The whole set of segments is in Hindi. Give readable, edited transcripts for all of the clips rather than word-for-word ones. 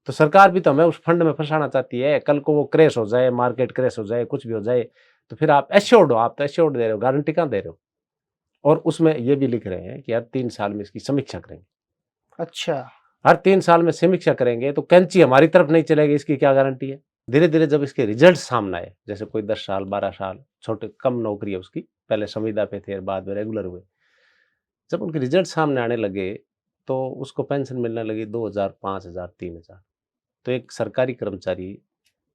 तो सरकार भी तो हमें उस फंड में फंसाना चाहती है। कल को वो क्रैश हो जाए, मार्केट क्रैश हो जाए, कुछ भी हो जाए, तो फिर आप एश्योर्ड हो, आप तो एश्योर्ड दे रहे हो, गारंटी कहाँ दे रहे हो? और उसमें ये भी लिख रहे हैं कि हर 3 साल में इसकी समीक्षा करेंगे। अच्छा। हर 3 साल में समीक्षा करेंगे तो कैंची हमारी तरफ नहीं चलेगी, इसकी क्या गारंटी है? धीरे-धीरे जब इसके रिजल्ट सामने आए, जैसे कोई 10 साल, 12 साल, छोटे कम नौकरी है उसकी, पहले संविदा पे थे, बाद में रेगुलर हुए। जब उनके रिजल्ट सामने आने लगे, तो उसको पेंशन मिलने लगी 2000, 5000, 3000। तो एक सरकारी कर्मचारी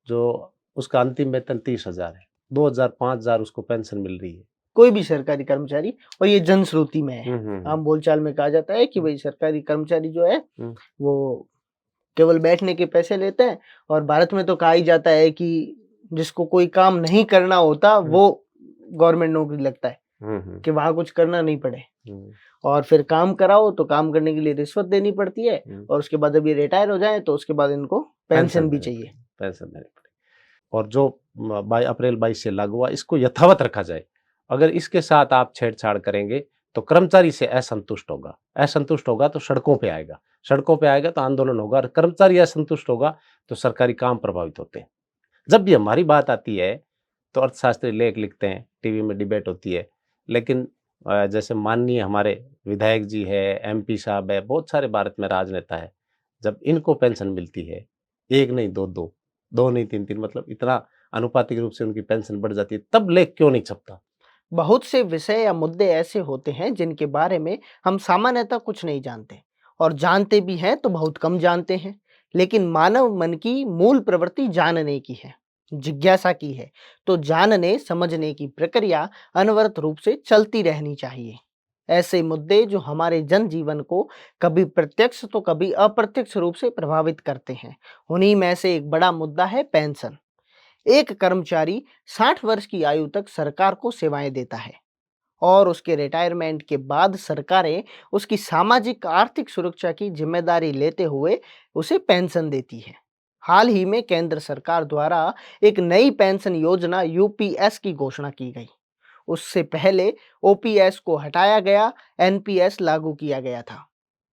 जो उसका अंतिम वेतन 30,000 है, 2000, 5000 उसको पेंशन मिल रही है। कोई भी सरकारी कर्मचारी, और ये जनश्रुति में है। हुँ, हुँ, हुँ। आम बोलचाल में कहा जाता है कि हुँ, भाई सरकारी कर्मचारी जो है हुँ, वो केवल बैठने के पैसे लेते हैं। और भारत में तो कहा ही जाता है कि जिसको कोई काम नहीं करना होता हुँ, वो गवर्नमेंट नौकरी लगता है, हुँ, हुँ, कि वहाँ कुछ करना नहीं पड़े। हुँ, और फिर काम कराओ तो काम करने के लिए रिश्वत देनी पड़ती है, हुँ। और उसके बाद जब ये रिटायर हो जाए तो उसके बाद इनको पेंशन पेंशन भी देनी चाहिए। पड़ेगी, पेंशन देनी पड़ेगी। और जो अप्रैल 22 से लागू हुआ, इसको यथावत रखा जाए। अगर इसके साथ आप छेड़छाड़ करेंगे, तो कर्मचारी से असंतुष्ट होगा तो सड़कों पे आएगा। सड़कों पे आएगा तो आंदोलन होगा, और कर्मचारी असंतुष्ट होगा तो सरकारी काम प्रभावित होते हैं। जब भी हमारी बात आती है, तो अर्थशास्त्री लेख लिखते हैं, टीवी में डिबेट होती है। लेकिन जैसे माननीय हमारे विधायक जी है, एमपी साहब है, बहुत सारे भारत में राजनेता है। जब इनको पेंशन मिलती है, 1 नहीं 2-2, 2 नहीं 3-3, मतलब इतना आनुपातिक रूप से उनकी पेंशन बढ़ जाती है, तब लेख क्यों नहीं छपता? बहुत से विषय या मुद्दे ऐसे होते हैं जिनके बारे में हम सामान्यतः कुछ नहीं जानते, और जानते भी हैं तो बहुत कम जानते हैं। लेकिन मानव मन की मूल प्रवृत्ति जानने की है, जिज्ञासा की है। तो जानने समझने की प्रक्रिया अनवरत रूप से चलती रहनी चाहिए। ऐसे मुद्दे जो हमारे जनजीवन को कभी प्रत्यक्ष तो कभी अप्रत्यक्ष रूप से प्रभावित करते हैं, उन्हीं में से एक बड़ा मुद्दा है पेंशन। एक कर्मचारी 60 वर्ष की आयु तक सरकार को सेवाएं देता है, और उसके रिटायरमेंट के बाद सरकारें उसकी सामाजिक आर्थिक सुरक्षा की जिम्मेदारी लेते हुए उसे पेंशन देती है। हाल ही में केंद्र सरकार द्वारा एक नई पेंशन योजना यूपीएस की घोषणा की गई। उससे पहले ओपीएस को हटाया गया, एनपीएस लागू किया गया था।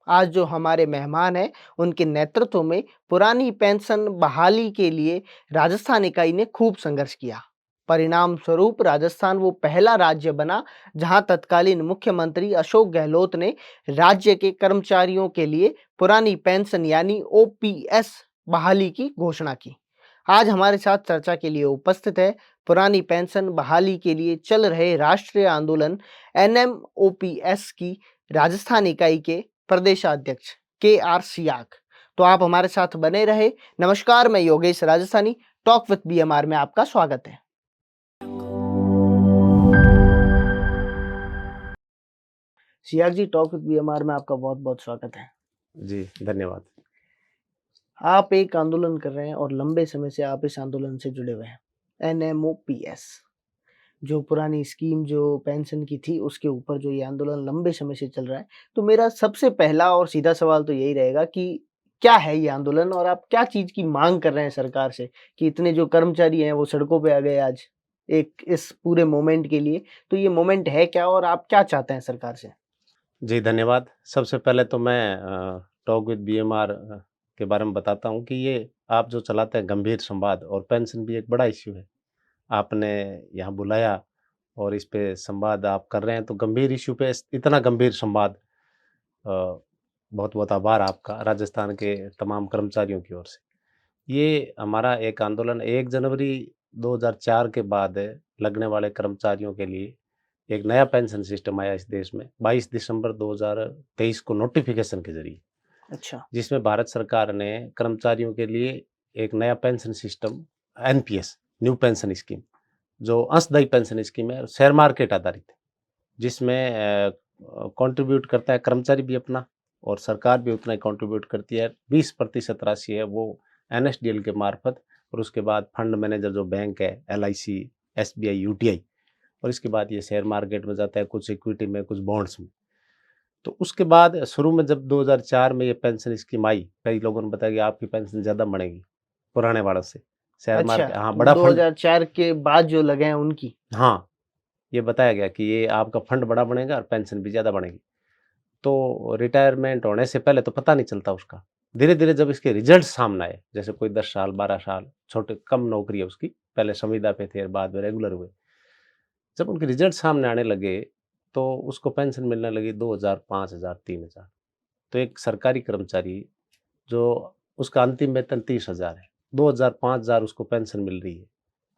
आज जो हमारे मेहमान हैं, उनके नेतृत्व में पुरानी पेंशन बहाली के लिए राजस्थान इकाई ने खूब संघर्ष किया। परिणाम स्वरूप राजस्थान वो पहला राज्य बना जहां तत्कालीन मुख्यमंत्री अशोक गहलोत ने राज्य के कर्मचारियों के लिए पुरानी पेंशन यानी ओपीएस बहाली की घोषणा की। आज हमारे साथ चर्चा के लिए उपस्थित है पुरानी पेंशन बहाली के लिए चल रहे राष्ट्रीय आंदोलन एनएमओपीएस की राजस्थान इकाई के प्रदेशाध्यक्ष के आर सियाक। तो आप हमारे साथ बने रहे। नमस्कार, मैं Yogesh Rajasthani, talk with BMR में आपका स्वागत है। सियाक जी, टॉक विद बीएमआर में आपका बहुत बहुत स्वागत है। जी, धन्यवाद। आप एक आंदोलन कर रहे हैं और लंबे समय से आप इस आंदोलन से जुड़े हुए हैं, एनएमओपीएस, जो पुरानी स्कीम जो पेंशन की थी उसके ऊपर जो ये आंदोलन लंबे समय से चल रहा है। तो मेरा सबसे पहला और सीधा सवाल तो यही रहेगा कि क्या है ये आंदोलन, और आप क्या चीज़ की माँग कर रहे हैं सरकार से कि इतने जो कर्मचारी हैं वो सड़कों पे आ गए आज एक इस पूरे मोमेंट के लिए। तो ये मोमेंट है क्या, और आप क्या चाहते हैं सरकार से? जी, धन्यवाद। सबसे पहले तो मैं टॉक विद बीएमआर के बारे में बताता हूँ कि ये आप जो चलाते हैं गंभीर संवाद, और पेंशन भी एक बड़ा इश्यू है। आपने यहाँ बुलाया और इस पे संवाद आप कर रहे हैं, तो गंभीर इश्यू पे इतना गंभीर संवाद, बहुत-बहुत आभार आपका, राजस्थान के तमाम कर्मचारियों की ओर से। ये हमारा एक आंदोलन 1 जनवरी 2004 के बाद लगने वाले कर्मचारियों के लिए एक नया पेंशन सिस्टम आया इस देश में 22 दिसंबर 2023 को नोटिफ़िकेशन के ज़रिए, अच्छा। जिसमें भारत सरकार ने कर्मचारियों के लिए एक नया pension system, NPS, new pension scheme, जो अंशदायी पेंशन स्कीम है, शेयर मार्केट आधारित है, जिसमें कंट्रीब्यूट करता है कर्मचारी भी अपना, और सरकार भी उतना ही कंट्रीब्यूट करती है। 20% राशि है वो एनएसडीएल के मार्फत, और उसके बाद फंड मैनेजर जो बैंक है, एलआईसी, एसबीआई, यूटीआई, और इसके बाद ये शेयर मार्केट में जाता है, कुछ इक्विटी में, कुछ बॉन्ड्स में। तो उसके बाद शुरू में जब 2004 में ये पेंशन स्कीम आई, कई लोगों ने बताया कि आपकी पेंशन ज़्यादा बढ़ेगी पुराने वालों से। शेयर अच्छा, मार्केट, हाँ, वो बड़ा फंड। 2004 के बाद जो लगे हैं उनकी। हाँ, ये बताया गया कि ये आपका फंड बड़ा बनेगा और पेंशन भी ज़्यादा बढ़ेगी। तो रिटायरमेंट होने से पहले तो पता नहीं चलता उसका। धीरे धीरे जब इसके रिजल्ट सामने आए, जैसे कोई 10 साल 12 साल छोटे कम नौकरी है उसकी, पहले संविदा पे थे और बाद में रेगुलर हुए, जब उनके रिजल्ट सामने आने लगे तो उसको पेंशन मिलने लगी 2000 5000 3000। तो एक सरकारी कर्मचारी जो उसका अंतिम वेतन 30,000 है, 2000 5000 उसको पेंशन मिल रही है।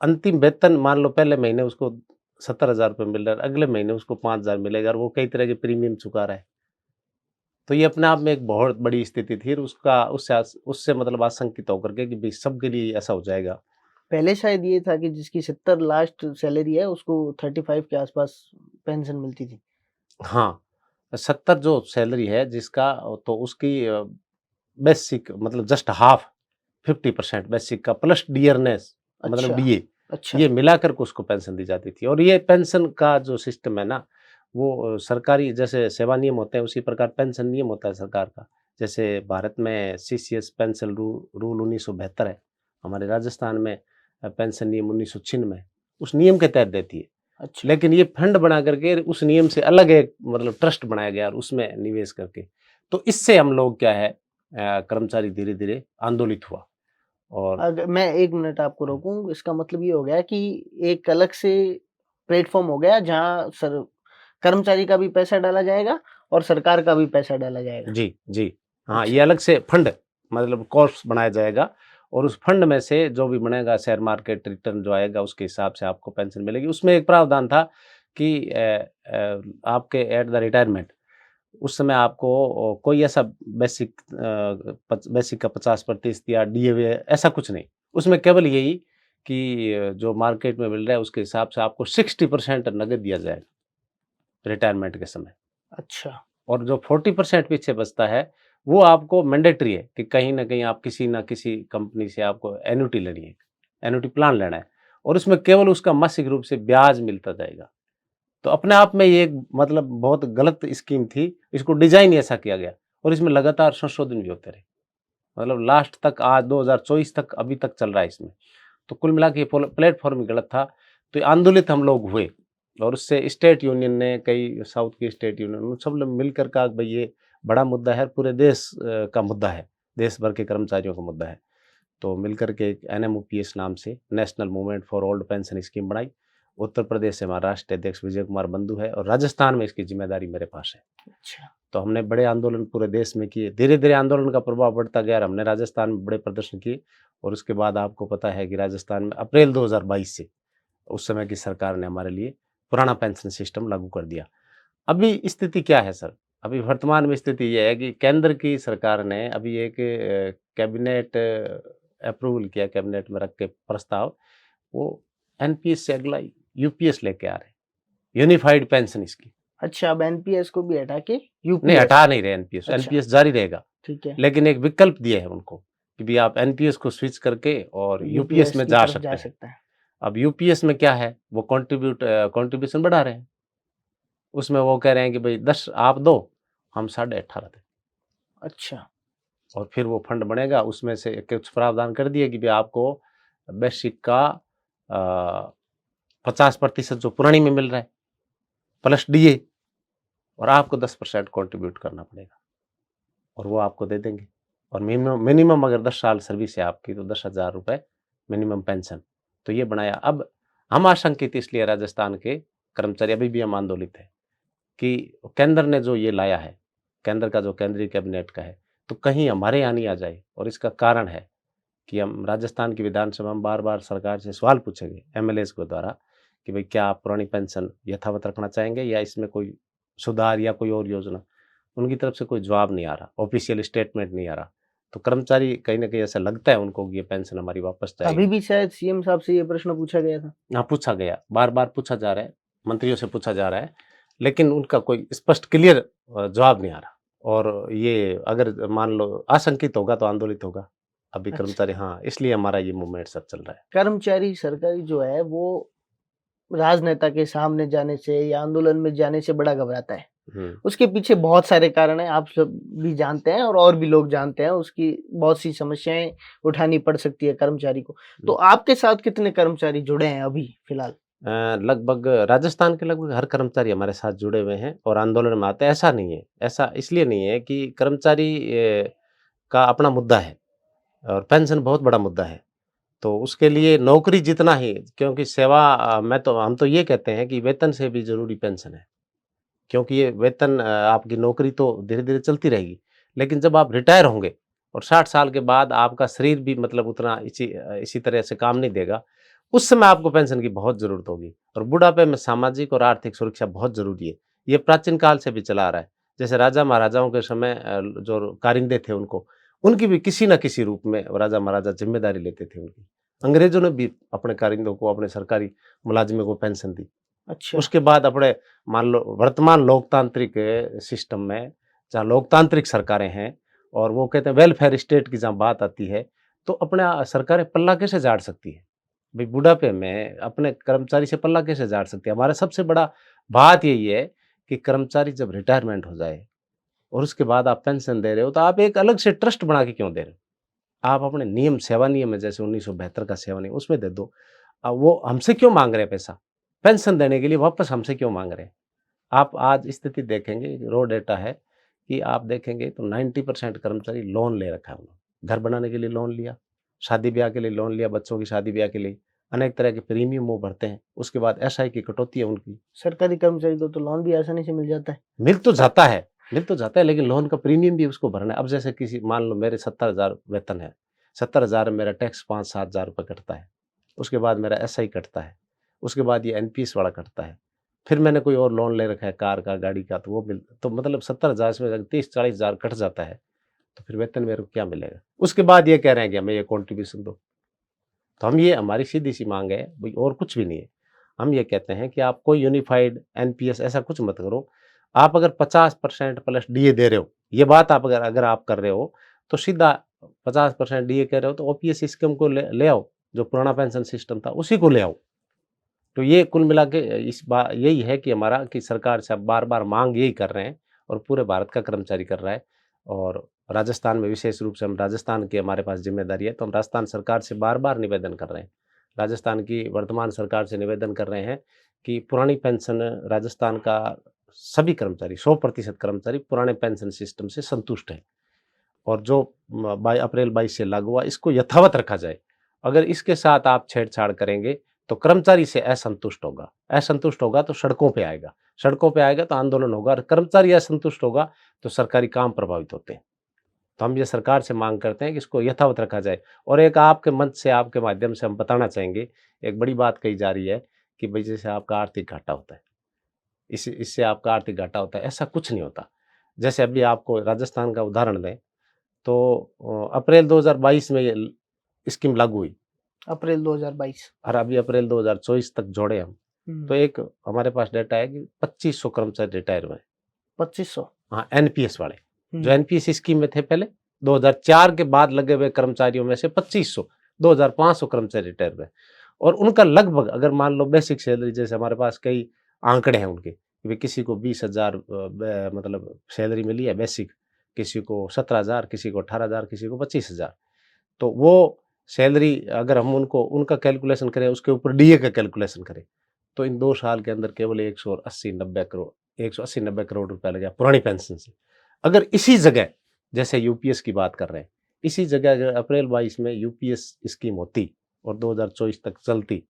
अंतिम वेतन मान लो पहले महीने उसको 70,000 रुपये मिल रहा है, अगले महीने उसको 5000 मिलेगा और वो कई तरह के प्रीमियम चुका रहा है। तो ये अपने आप में एक बहुत बड़ी स्थिति थी और उसका उससे मतलब आशंकित होकर के कि भाई सबके लिए ऐसा हो जाएगा। पहले शायद ये था कि जिसकी 70 लास्ट सैलरी है उसको 35 के आसपास पेंशन मिलती थी। हाँ, 70 जो सैलरी है जिसका तो उसकी बेसिक मतलब जस्ट हाफ 50% बेसिक का प्लस डियरनेस मतलब अच्छा, डीए, अच्छा, ये मिलाकर के उसको पेंशन दी जाती थी। और ये पेंशन का जो सिस्टम है ना, वो सरकारी जैसे सेवा नियम होते हैं उसी प्रकार पेंशन नियम होता है सरकार का। जैसे भारत में सीसीएस पेंशन रूल 1972 है, हमारे राजस्थान में पेंशन नियम 1996 है, उस नियम के तहत देती है। अच्छा। लेकिन ये फंड बना करके उस नियम से अलग एक मतलब ट्रस्ट बनाया गया और उसमें निवेश करके, तो इससे हम लोग क्या है कर्मचारी धीरे-धीरे आंदोलित हुआ और अगर मैं 1 मिनट आपको रोकूँ, इसका मतलब ये हो गया कि एक अलग से प्लेटफ़ॉर्म हो गया जहाँ सर कर्मचारी का भी पैसा डाला जाएगा और सरकार का भी पैसा डाला जाएगा। जी, जी। हाँ, ये अच्छा, अलग से फंड मतलब कोर्स बनाया जाएगा और उस फंड में से जो भी बनेगा शेयर मार्केट रिटर्न जो आएगा उसके हिसाब से आपको पेंशन मिलेगी। उसमें एक प्रावधान था कि आपके एट द रिटायरमेंट उस समय आपको कोई ऐसा बेसिक का 50% या डीए ऐसा कुछ नहीं। उसमें केवल यही कि जो मार्केट में मिल रहा है उसके हिसाब से आपको 60% नकद दिया जाएगा रिटायरमेंट के समय। अच्छा, और जो 40% पीछे बचता है, वो आपको मैंडेटरी है कि कहीं न कहीं आप किसी न किसी कंपनी से आपको एन्युटी लेनी है, एन्युटी प्लान लेना है और उसमें केवल उसका मासिक रूप से ब्याज मिलता जाएगा। तो अपने आप में ये एक मतलब बहुत गलत स्कीम थी, इसको डिज़ाइन ही ऐसा किया गया और इसमें लगातार संशोधन भी होते रहे। मतलब लास्ट तक आज 2024 तक अभी तक चल रहा है इसमें। तो कुल मिला के ये प्लेटफ़ॉर्म ही गलत था, तो आंदोलित हम लोग हुए और उससे स्टेट यूनियन ने कई साउथ की स्टेट यूनियन उन सब लोग मिलकर कहा कि भई ये बड़ा मुद्दा है, पूरे देश का मुद्दा है, देश भर के कर्मचारियों का मुद्दा है। तो मिलकर के एक एनएमओपीएस नाम से national movement for old pension scheme बनाई। उत्तर प्रदेश से हमारा राष्ट्रीय अध्यक्ष विजय कुमार बंधु है और राजस्थान में इसकी ज़िम्मेदारी मेरे पास है। अच्छा। तो हमने बड़े आंदोलन पूरे देश में किए। धीरे-धीरे आंदोलन का प्रभाव बढ़ता गया और हमने राजस्थान में बड़े प्रदर्शन किए और उसके बाद आपको पता है कि राजस्थान में अप्रैल 2022 से उस समय की सरकार ने हमारे लिए पुराना पेंशन सिस्टम लागू कर दिया। अभी स्थिति क्या है सर? अभी वर्तमान में स्थिति ये है कि केंद्र की सरकार ने अभी एक कैबिनेट अप्रूवल किया, कैबिनेट में रख के प्रस्ताव, वो एनपीएस से अगला यूपीएस लेके आ रहे हैं, यूनिफाइड पेंशन स्कीम। अच्छा, अब एनपीएस को भी हटा के नहीं, यूपीएस। हटा नहीं रहे एनपीएस, अच्छा, एनपीएस जारी रहेगा। ठीक है। लेकिन एक विकल्प दिए है उनको कि भी आप एनपीएस को स्विच करके और यूपीएस यूपीएस में की जा तरफ जा सकते हैं। सकता है। अब यूपीएस में क्या है, वो कंट्रीब्यूशन बढ़ा रहे हैं। उसमें वो कह रहे हैं कि भई 10 आप दो, हम 18.5 दें अच्छा, और फिर वो फंड बनेगा, उसमें से कुछ प्रावधान कर दिए कि भई आपको बेसिक का 50% जो पुरानी में मिल रहा है, प्लस डीए और आपको 10% कंट्रीब्यूट करना पड़ेगा और वो आपको दे देंगे। और मिनिमम मिनिमम अगर 10 साल सर्विस है आपकी तो 10,000 रुपए मिनिमम पेंशन। तो ये बनाया। अब हम आशंकित इसलिए राजस्थान के कर्मचारी अभी भी हम आंदोलित हैं कि केंद्र ने जो ये लाया है, केंद्र का जो केंद्रीय कैबिनेट का है, तो कहीं हमारे यहाँ नहीं आ जाए और इसका कारण है कि हम राजस्थान की विधानसभा में बार-बार सरकार से सवाल पूछे गए एमएलएज़ के द्वारा कि भई क्या आप पुरानी पेंशन यथावत रखना चाहेंगे या इसमें कोई सुधार या कोई और योजना? उनकी तरफ से कोई जवाब नहीं आ रहा, ऑफ़िशियल स्टेटमेंट नहीं आ रहा। तो कर्मचारी कहीं न कहीं ऐसा लगता है उनको कि ये पेंशन हमारी वापस अभी जाएगी। भी शायद सीएम साहब से ये प्रश्न पूछा गया था। हाँ, पूछा गया, बार-बार पूछा जा रहा है, मंत्रियों से पूछा जा रहा है, लेकिन उनका कोई स्पष्ट क्लियर जवाब नहीं आ रहा। और ये अगर मान लो आशंकित होगा तो आंदोलित होगा। अभी अच्छा, कर्मचारी हाँ, इसलिए हमारा ये मूवमेंट सब चल रहा है। कर्मचारी सरकारी जो है वो राजनेता के सामने जाने से या आंदोलन में जाने से बड़ा घबराता है। हुँ, उसके पीछे बहुत सारे कारण हैं, आप सब भी जानते हैं और भी लोग जानते हैं, उसकी बहुत सी समस्याएँ उठानी पड़ सकती है कर्मचारी को। तो हुँ। आपके साथ कितने कर्मचारी जुड़े हैं अभी फिलहाल? लगभग राजस्थान के लगभग हर कर्मचारी हमारे साथ जुड़े हुए हैं और आंदोलन में आते हैं। ऐसा नहीं है, ऐसा इसलिए नहीं है कि कर्मचारी का अपना मुद्दा है और पेंशन बहुत बड़ा मुद्दा है। तो उसके लिए नौकरी जितना ही, क्योंकि सेवा हम तो ये कहते हैं कि वेतन से भी ज़रूरी पेंशन है। क्योंकि ये वेतन आपकी नौकरी तो धीरे-धीरे चलती रहेगी, लेकिन जब आप रिटायर होंगे और 60 साल के बाद आपका शरीर भी मतलब उतना इसी तरह से काम नहीं देगा, उस समय आपको पेंशन की बहुत ज़रूरत होगी और बुढ़ापे में सामाजिक और आर्थिक सुरक्षा बहुत ज़रूरी है। ये प्राचीन काल से भी चला आ रहा है। जैसे राजा-महाराजाओं के समय जो कारिंदे थे उनकी भी किसी न किसी रूप में राजा-महाराजा ज़िम्मेदारी लेते थे उनकी। अंग्रेज़ों ने भी अपने कारिंदों को, अपने सरकारी मुलाज़िमों को पेंशन दी। अच्छा। उसके बाद अपने मान लो वर्तमान लोकतांत्रिक सिस्टम में जहाँ लोकतांत्रिक सरकारें हैं और वो कहते हैं वेलफेयर स्टेट की जहाँ बात आती है, तो अपना सरकारें पल्ला कैसे झाड़ सकती है? भई बुढ़ापे में अपने कर्मचारी से पल्ला कैसे झाड़ सकती है? हमारा सबसे बड़ा बात यही है कि कर्मचारी जब रिटायरमेंट हो जाए और उसके बाद आप पेंशन दे रहे हो, तो आप एक अलग से ट्रस्ट बना के क्यों दे रहे हो? आप अपने नियम सेवा नियम है जैसे 1972 का सेवा नियम उसमें दे दो। वो हमसे क्यों माँग रहे हैं पैसा? पेंशन देने के लिए वापस हमसे क्यों माँग रहे हैं? आप आज स्थिति देखेंगे, रॉ डेटा है कि आप देखेंगे तो 90% कर्मचारी लोन ले रखा है उन्होंने। घर बनाने के लिए लोन लिया, शादी-ब्याह के लिए लोन लिया, बच्चों की शादी-ब्याह के लिए, अनेक तरह के प्रीमियम वो भरते हैं। उसके बाद एसआई की कटौती है उनकी। सरकारी कर्मचारी को तो लोन भी आसानी से मिल जाता है। मिल तो जाता है लेकिन लोन का प्रीमियम भी उसको भरना है। अब जैसे किसी मान लो मेरे 70,000 वेतन है, 70,000 में मेरा टैक्स 5-7 हज़ार रुपए कटता है। उसके बाद मेरा एसआई कटता है, उसके बाद ये एनपीएस वाला कटता है। फिर मैंने कोई और लोन ले रखा है कार का, गाड़ी का तो वो मिल तो मतलब 70,000 इसमें अगर 30-40 हज़ार कट जाता है, तो फिर वेतन मेरे को क्या मिलेगा? उसके बाद ये कह रहे हैं कि हमें ये कंट्रीब्यूशन दो। तो हम ये हमारी सीधी-सी माँग है, भई और कुछ भी नहीं है। हम ये कहते हैं कि आप कोई यूनिफाइड एनपीएस ऐसा कुछ मत करो। आप अगर 50% प्लस डीए दे रहे हो, ये बात आप अगर अगर आप कर रहे हो, तो सीधा 50% डीए कह रहे हो तो ओपीएस स्कीम को ले ले आओ, जो पुराना पेंशन सिस्टम था उसी को ले आओ। तो ये कुल मिला के इस बा यही है कि हमारा कि सरकार से अब बार-बार माँग यही कर रहे हैं और पूरे भारत का कर्मचारी कर रहा है और राजस्थान में विशेष रूप से हम राजस्थान की हमारे पास ज़िम्मेदारी है, तो हम राजस्थान सरकार से बार-बार निवेदन कर रहे हैं। राजस्थान की वर्तमान सरकार से निवेदन कर रहे हैं कि पुरानी पेंशन राजस्थान का सभी कर्मचारी 100% कर्मचारी पुराने पेंशन सिस्टम से संतुष्ट हैं और जो बाई अप्रैल 22 से लागू हुआ इसको यथावत रखा जाए। अगर इसके साथ आप छेड़छाड़ करेंगे तो कर्मचारी से असंतुष्ट होगा तो सड़कों पे आएगा तो आंदोलन होगा और कर्मचारी असंतुष्ट होगा तो सरकारी काम प्रभावित होते हैं। तो हम ये सरकार से मांग करते हैं कि इसको यथावत रखा जाए और एक आपके मंच से आपके माध्यम से हम बताना चाहेंगे, एक बड़ी बात कही जा रही है कि भाई जैसे आपका आर्थिक घाटा होता है, इससे आपका आर्थिक घाटा होता है, ऐसा कुछ नहीं होता। जैसे अभी आपको राजस्थान का उदाहरण दें तो अप्रैल 2022 में ये स्कीम लागू हुई अप्रैल 2022। और अभी अप्रैल 2024 तक जोड़े हम, हुँ, तो एक हमारे पास डेटा है कि 2500 कर्मचारी रिटायर हुए हैं। 2500। हाँ, एनपीएस वाले, जो हुँ, एनपीएस स्कीम में थे पहले, 2004 के बाद लगे हुए कर्मचारियों में से 2500, 2500 कर्मचारी रिटायर हुए और उनका लगभग अगर मान लो बेसिक सैलरी जैसे हमारे पास कई आंकड़े हैं उनके, कि भाई किसी को 20,000 मतलब सैलरी मिली है बेसिक, किसी को 17,000, किसी को 18,000, किसी को 25,000। तो वो सैलरी अगर हम उनको उनका कैलकुलेशन करें, उसके ऊपर डीए का कैलकुलेशन करें, तो इन 2 साल के अंदर केवल 180-90 करोड़ रुपए लगे पुरानी पेंशन से। अगर इसी जगह जैसे यूपीएस की बात कर रहे हैं, इसी जगह अगर अप्रैल 22 में यूपीएस स्कीम होती और 2024 तक चलती,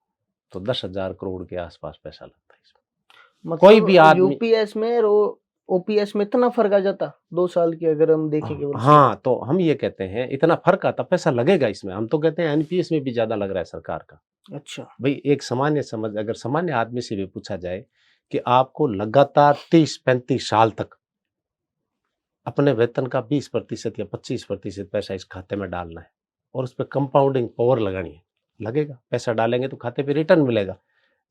तो 10,000 करोड़ के आस-पास पैसा लगता है इसमें। कोई भी मतलब आदमी यूपीएस में और ओपीएस में इतना फ़र्क आ जाता? 2 साल की अगर हम देखें केवल सीधा? हाँ, तो हम ये कहते हैं इतना फ़र्क आता, पैसा लगेगा इसमें। हम तो कहते हैं एनपीएस में भी ज़्यादा लग रहा है सरकार का। अच्छा। भई एक सामान्य समझ अगर सामान्य आदमी से भी पूछा जाए कि आपको लगातार 30-35 साल तक अपने वेतन का 20% या 25% पैसा इस खाते में डालना है और उसपे कंपाउंडिंग पावर लगानी है, लगेगा। पैसा डालेंगे तो खाते पे रिटर्न मिलेगा।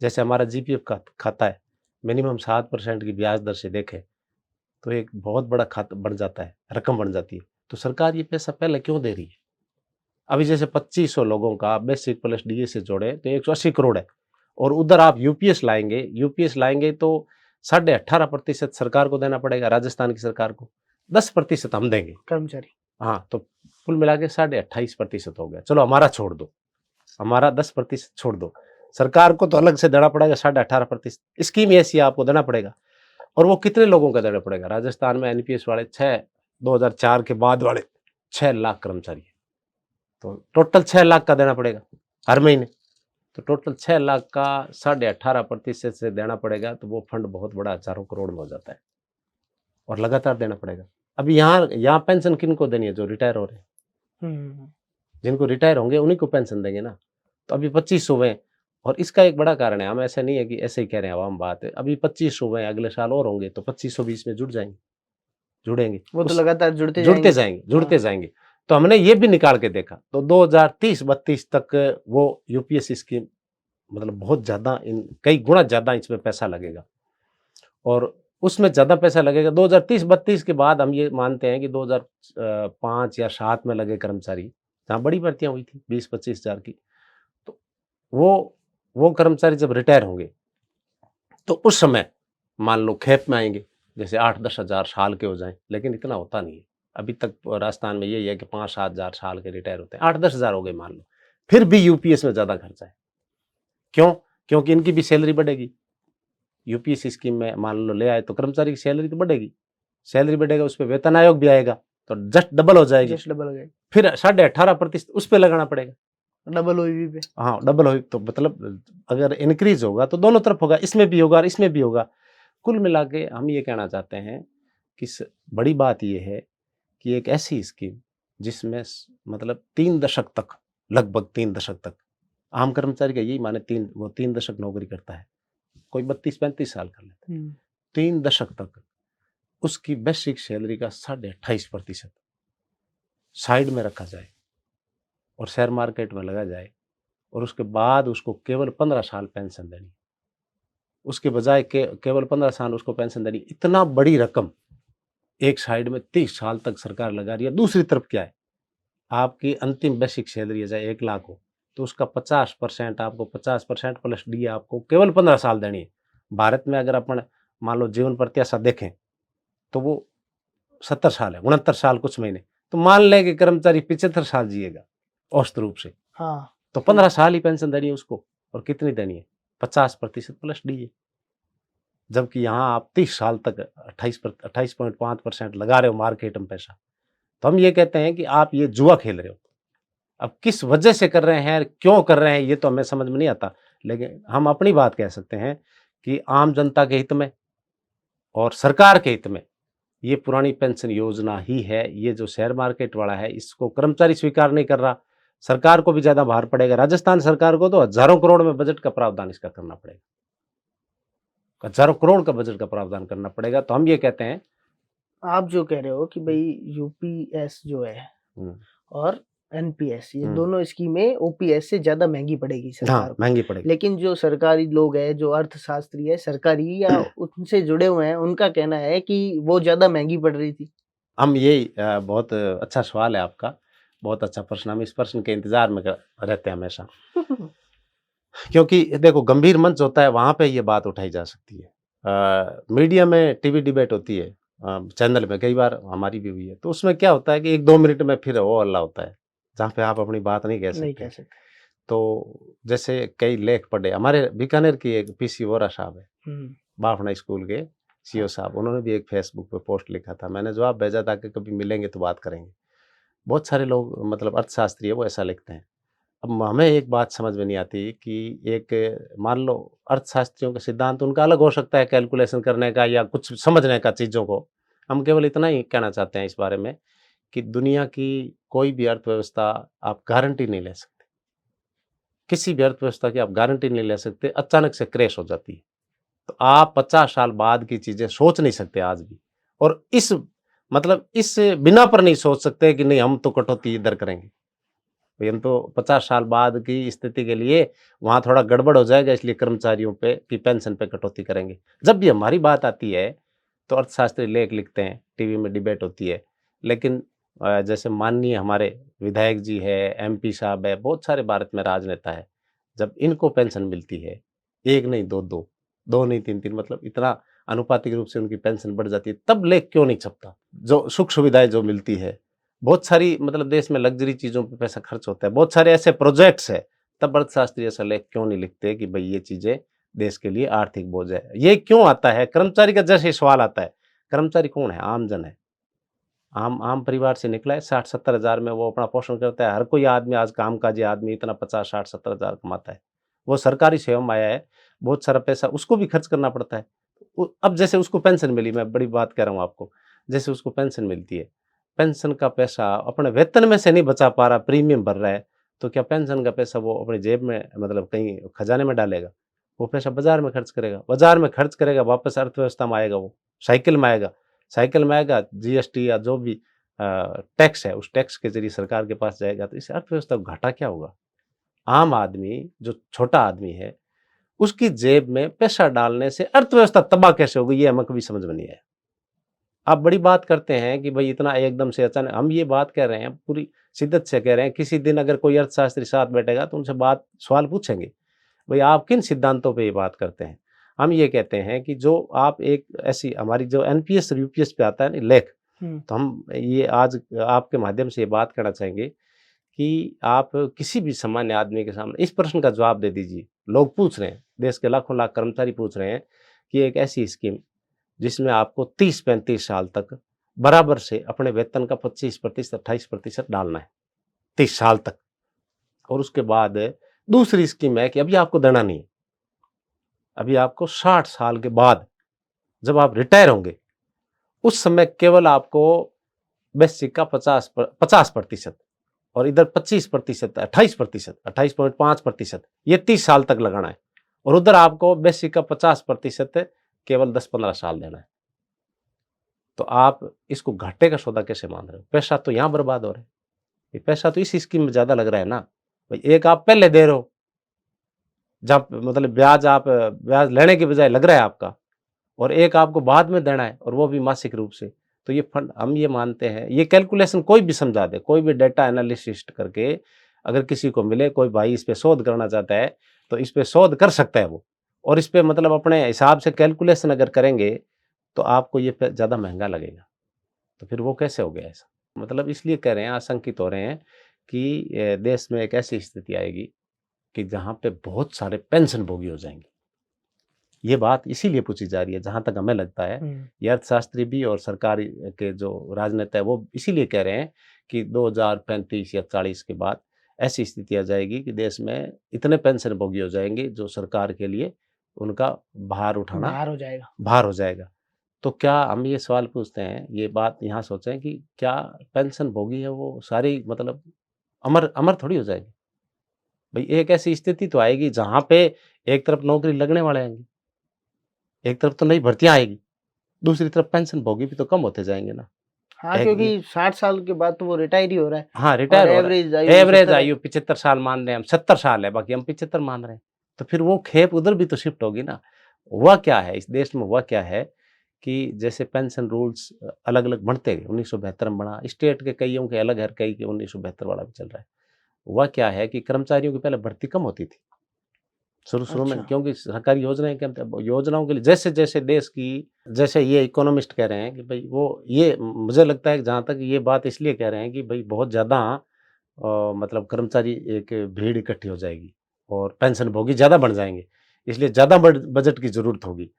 जैसे हमारा जीपीएफ का खाता है, मिनिमम 7% की ब्याज दर से देखें, तो एक बहुत बड़ा खाता बन जाता है, रकम बन जाती है। तो सरकार ये पैसा पहले क्यों दे रही है? अभी जैसे 2500 लोगों का बेसिक प्लस डीए से जोड़े तो 180 करोड़ है और उधर आप यूपीएस लाएँगे तो 18.5% सरकार को देना पड़ेगा, राजस्थान की सरकार को, 10% हम देंगे। कर्मचारी। हाँ, तो कुल मिला के 28.5% हो गया। चलो हमारा छोड़ दो, हमारा 10% छोड़ दो। सरकार को तो अलग से देना पड़ेगा 18.5%। स्कीम ऐसी है आपको देना पड़ेगा और वो कितने लोगों का देना पड़ेगा? राजस्थान में एनपीएस वाले 6 2004 के बाद वाले 6 लाख कर्मचारी है, तो टोटल 6 लाख का देना पड़ेगा हर महीने। तो टोटल 6 लाख का 18.5% से देना पड़ेगा, तो वो फंड बहुत बड़ा हज़ारों करोड़ में हो जाता है और लगातार देना पड़ेगा। अभी यहाँ पेंशन किनको देनी है? जो रिटायर हो रहे हैं। हुँ। जिनको रिटायर होंगे उन्हीं को पेंशन देंगे ना। तो अभी 2500 हुए हैं और इसका एक बड़ा कारण है, हम ऐसा नहीं है कि ऐसे ही कह रहे हैं आवाम बात है। अभी 2500 हुए हैं, अगले साल और होंगे तो 2500 भी इसमें जुड़ेंगे। वो तो उस लगातार जुड़ते जुड़ते जाएँगे। जाएँगे, जुड़ते हाँ। जाएँगे। तो हमने ये भी निकाल के देखा, तो 2030-32 तक वो यूपीएससी स्कीम मतलब बहुत ज़्यादा कई गुना ज़्यादा इसमें पैसा लगेगा और उसमें ज़्यादा पैसा लगेगा। 2030-32 के बाद हम ये मानते हैं कि 2005 या 7 में लगे कर्मचारी, जहाँ बड़ी भर्तियाँ हुई थी 20-25 हज़ार की, तो वो कर्मचारी जब रिटायर होंगे, तो उस समय मान लो खेप में आएँगे, जैसे 8-10 हज़ार साल के हो जाएँ, लेकिन इतना होता नहीं है। अभी तक राजस्थान में यही है कि 5-7 हज़ार साल के रिटायर होते हैं, 8-10 हज़ार हो गए मान लो, फिर भी यूपीएस में ज़्यादा खर्चा है। क्यों? क्योंकि इनकी भी सैलरी बढ़ेगी। यूपीएस स्कीम में मान लो ले आए तो कर्मचारी की सैलरी तो बढ़ेगी, सैलरी बढ़ेगा, उस पे वेतन आयोग भी आएगा, तो जस्ट डबल हो जाएगी। जस्ट डबल हो गए। फिर 18.5% उस पे लगाना पड़ेगा। डबल ओईवी पे। हाँ, डबल हो तो मतलब अगर इंक्रीज होगा तो दोनों तरफ होगा, इसमें भी होगा और इसमें भी होगा। कुल मिला के हम ये कहना चाहते हैं कि बड़ी बात ये है कि एक ऐसी स्कीम जिसमें मतलब 3 दशक तक, लगभग 3 दशक तक, आम कर्मचारी का यही माने 3 दशक नौकरी करता है, कोई 32-35 साल कर लेता है। 3 दशक तक उसकी बेसिक सैलरी का 28.5% साइड में रखा जाए और शेयर मार्केट में लगा जाए और उसके बाद उसको केवल 15 साल पेंशन देनी, उसके बजाय केवल 15 साल उसको पेंशन देनी। इतना बड़ी रकम एक साइड में 30 साल तक सरकार लगा रही है। दूसरी तरफ क्या है, आपकी अंतिम बेसिक सैलरी है चाहे 1 लाख हो, तो उसका 50% आपको 50% प्लस डी आपको केवल 15 साल देनी है। भारत में अगर अपन मान लो जीवन प्रत्याशा देखें तो वो 70 साल है, 69 साल कुछ महीने, तो मान लें कि कर्मचारी 75 साल जिएगा औसत रूप से, हाँ। तो 15 साल ही पेंशन देनी है उसको। और कितनी देनी है? 50% प्लस डी। जबकि यहाँ आप 30 साल तक 28.5% लगा रहे हो मार्केट में पैसा। तो हम ये कहते हैं कि आप ये जुआ खेल रहे हो। अब किस वजह से कर रहे हैं, क्यों कर रहे हैं, ये तो हमें समझ में नहीं आता, लेकिन हम अपनी बात कह सकते हैं कि आम जनता के हित में और सरकार के हित में ये पुरानी पेंशन योजना ही है। ये जो शेयर मार्केट वाला है, इसको कर्मचारी स्वीकार नहीं कर रहा, सरकार को भी ज़्यादा भार पड़ेगा। राजस्थान सरकार को तो हज़ारों करोड़ में बजट का प्रावधान इसका करना पड़ेगा, हज़ारों करोड़ का बजट का प्रावधान करना पड़ेगा। तो हम ये कहते हैं आप जो कह रहे हो कि भई यूपीएस जो है और एनपीएस ये दोनों स्कीमें ओपीएस से ज़्यादा महँगी पड़ेगी सरकार हाँ, को। महँगी पड़ेगी। लेकिन जो सरकारी लोग हैं, जो अर्थशास्त्री है, सरकारी या उनसे जुड़े हुए हैं, उनका कहना है कि वो ज़्यादा महँगी पड़ रही थी। हम यही बहुत अच्छा सवाल है आपका, बहुत अच्छा प्रश्न। हम इस प्रश्न के इंतज़ार में रहते हैं हमेशा। क्योंकि देखो गंभीर मंच होता है, वहाँ पे ये बात उठाई जा सकती है। मीडिया में टीवी डिबेट होती है, चैनल पे कई बार हमारी भी हुई है, तो उसमें क्या होता है कि 1-2 मिनट में फिर वो हल्ला होता है, जहाँ पे आप अपनी बात नहीं कह नहीं सकते। कह सकते। तो जैसे कई लेख पढ़े, हमारे बीकानेर की एक पीसी वोरा साहब है, हुँ। बाफना स्कूल के सीओ साहब, उन्होंने भी एक फेसबुक पे पोस्ट लिखा था, मैंने जवाब भेजा था कि कभी मिलेंगे तो बात करेंगे। बहुत सारे लोग मतलब अर्थशास्त्री है वो ऐसा लिखते हैं। अब हमें एक बात समझ में नहीं आती कि एक मान लो अर्थशास्त्रियों का सिद्धांत उनका अलग हो सकता है कैलकुलेशन करने का या कुछ समझने का चीज़ों को। हम केवल इतना ही कहना चाहते हैं इस बारे में कि दुनिया की कोई भी अर्थव्यवस्था आप गारंटी नहीं ले सकते। किसी भी अर्थव्यवस्था की आप गारंटी नहीं ले सकते, अचानक से क्रैश हो जाती है। तो आप 50 साल बाद की चीज़ें सोच नहीं सकते आज भी। और इस बिना पर नहीं सोच सकते कि नहीं हम तो कटौती इधर करेंगे। भई हम तो 50 साल बाद की स्थिति के लिए वहाँ थोड़ा गड़बड़ हो जाएगा, इसलिए कर्मचारियों पे की पेंशन पे कटौती करेंगे। जब भी हमारी बात आती है तो अर्थशास्त्री लेख लिखते हैं, टीवी में डिबेट होती है। लेकिन जैसे माननीय हमारे विधायक जी है, एमपी साहब है, बहुत सारे भारत में राजनेता है। जब इनको पेंशन मिलती है, 1 नहीं 2-2, 2 नहीं 3-3, मतलब इतना आनुपातिक रूप से उनकी पेंशन बढ़ जाती है, तब लेख क्यों नहीं छपता? जो सुख सुविधाएँ जो मिलती है, बहुत सारी मतलब देश में लग्ज़री चीज़ों पे पैसा खर्च होता है, बहुत सारे ऐसे प्रोजेक्ट्स हैं, तब अर्थशास्त्री ऐसा लेख क्यों नहीं लिखते कि भई ये चीज़ें देश के लिए आर्थिक बोझ है। ये क्यों आता है? कर्मचारी का जैसे ही सवाल आता है, कर्मचारी कौन है? आमजन है। आम आम परिवार से निकला है, 60-70 हज़ार में वो अपना पोषण करता है। हर कोई आदमी आज कामकाजी आदमी इतना 50, 60, 70 हज़ार कमाता है। वो सरकारी सेवा में आया है, बहुत सारा पैसा उसको भी खर्च करना पड़ता है। अब जैसे उसको पेंशन मिली, मैं बड़ी बात कह रहा हूँ आपको, जैसे उसको पेंशन मिलती है, पेंशन का पैसा अपने वेतन में से नहीं बचा पा रहा, प्रीमियम भर रहा है, तो क्या पेंशन का पैसा वो अपनी जेब में मतलब कहीं खजाने में डालेगा? वो पैसा बाज़ार में खर्च करेगा, बाज़ार में खर्च करेगा, वापस अर्थव्यवस्था में आएगा वो, साइकिल में आएगा। साइकिल में आएगा, जीएसटी या जो भी टैक्स है, उस टैक्स के ज़रिए सरकार के पास जाएगा, तो इससे अर्थव्यवस्था को घाटा क्या होगा? आम आदमी, जो छोटा आदमी है, उसकी जेब में पैसा डालने से अर्थव्यवस्था तबाह कैसे होगी, ये हमें कभी समझ में नहीं आया। आप बड़ी बात करते हैं कि भई इतना एकदम से अचानक, हम ये बात कह रहे हैं, पूरी शिद्दत से कह रहे हैं, किसी दिन अगर कोई अर्थशास्त्री साथ बैठेगा तो उनसे सवाल पूछेंगे, भई आप किन सिद्धांतों पे ये बात करते हैं? हम ये कहते हैं कि जो आप एक ऐसी हमारी जो एनपीएस और यूपीएस पे आता है ना लेख, हुँ। तो हम ये आज आपके माध्यम से ये बात कहना चाहेंगे कि आप किसी भी सामान्य आदमी के सामने इस प्रश्न का जवाब दे दीजिए। लोग पूछ रहे हैं, देश के लाखों लाख कर्मचारी पूछ रहे हैं कि एक ऐसी स्कीम जिसमें आपको 30-35 साल तक बराबर से अपने वेतन का 25% 28% डालना है, 30 साल तक। और उसके बाद दूसरी स्कीम है कि अभी आपको देना नहीं है। अभी आपको 60 साल के बाद जब आप रिटायर होंगे, उस समय केवल आपको बेसिक का 50% और इधर 25%, 28%, 28.5% ये 30 साल तक लगाना है, और उधर आपको बेसिक का 50% केवल 10-15 साल देना है। तो आप इसको घाटे का सौदा कैसे मान रहे हो? पैसा तो यहाँ बर्बाद हो रहा है। ये पैसा तो इस स्कीम में ज़्यादा लग रहा है ना। भाई एक आप पहले दे रहे हो, जब मतलब ब्याज लेने के बजाय लग रहा है आपका, और एक आपको बाद में देना है, और वो भी मासिक रूप से। तो ये फंड, हम ये मानते हैं, ये कैलकुलेशन कोई भी समझा दे, कोई भी डेटा एनालिसिस्ट करके अगर किसी को मिले, कोई भाई इस पे शोध करना चाहता है, तो इस पे शोध कर सकता है वो। और इस पे मतलब अपने हिसाब से कैलकुलेशन अगर करेंगे, तो आपको ये ज़्यादा महँगा लगेगा। तो फिर वो कैसे हो गया ऐसा? मतलब इसलिए कह रहे हैं, आशंकित हो रहे हैं कि देश में एक ऐसी स्थिति आएगी कि जहाँ पे बहुत सारे पेंशनभोगी हो जाएँगे। ये बात इसीलिए पूछी जा रही है, जहाँ तक हमें लगता है, हुँ। ये अर्थशास्त्री भी और सरकारी के जो राजनेता है, वो इसीलिए कह रहे हैं कि 2035 या 40 के बाद ऐसी स्थिति आ जाएगी कि देश में इतने पेंशनभोगी हो जाएँगे, जो सरकार के लिए उनका भार उठाना बाहर हो जाएगा। भार हो जाएगा। तो क्या हम ये सवाल पूछते हैं, ये बात यहाँ सोचें कि क्या पेंशनभोगी है वो सारी मतलब अमर अमर थोड़ी हो जाएँगे? भई एक ऐसी स्थिति तो आएगी जहाँ पे एक तरफ नौकरी लगने वाले आएँगे, एक तरफ तो नई भर्तियाँ आएगी, दूसरी तरफ पेंशनभोगी भी तो कम होते जाएँगे ना। हाँ, एक क्योंकि 60 साल के बाद तो वो रिटायर ही हो रहा है हाँ, और रिटायर हो रहा एवरेज है। आयु एवरेज 70 है। आयु 75 साल मान रहे हैं हम, 70 साल है, बाकी हम 75 मान रहे हैं। तो फिर वो खेप उधर भी तो शिफ्ट होगी ना। हुआ क्या है, इस देश में हुआ क्या है कि जैसे पेंशन रूल्स अलग-अलग बनते गए, 1972 में बना, स्टेट के कइयों के अलग है, कई के 1972 वाला भी चल रहा है। हुआ क्या है कि कर्मचारियों की पहले भर्ती कम होती थी, शुरू-शुरू में, अच्छा। क्योंकि सरकारी योजनाएँ क्या योजनाओं के लिए जैसे-जैसे देश की, जैसे ये इकोनॉमिस्ट कह रहे हैं कि भई वो ये मुझे लगता है कि जहाँ तक ये बात इसलिए कह रहे हैं कि भई बहुत ज़्यादा मतलब कर्मचारी एक भीड़ इकट्ठी हो जाएगी और पेंशनभोगी ज़्यादा बढ़ जाएँगे, इसलिए ज़्यादा बजट की ज़रूरत होगी।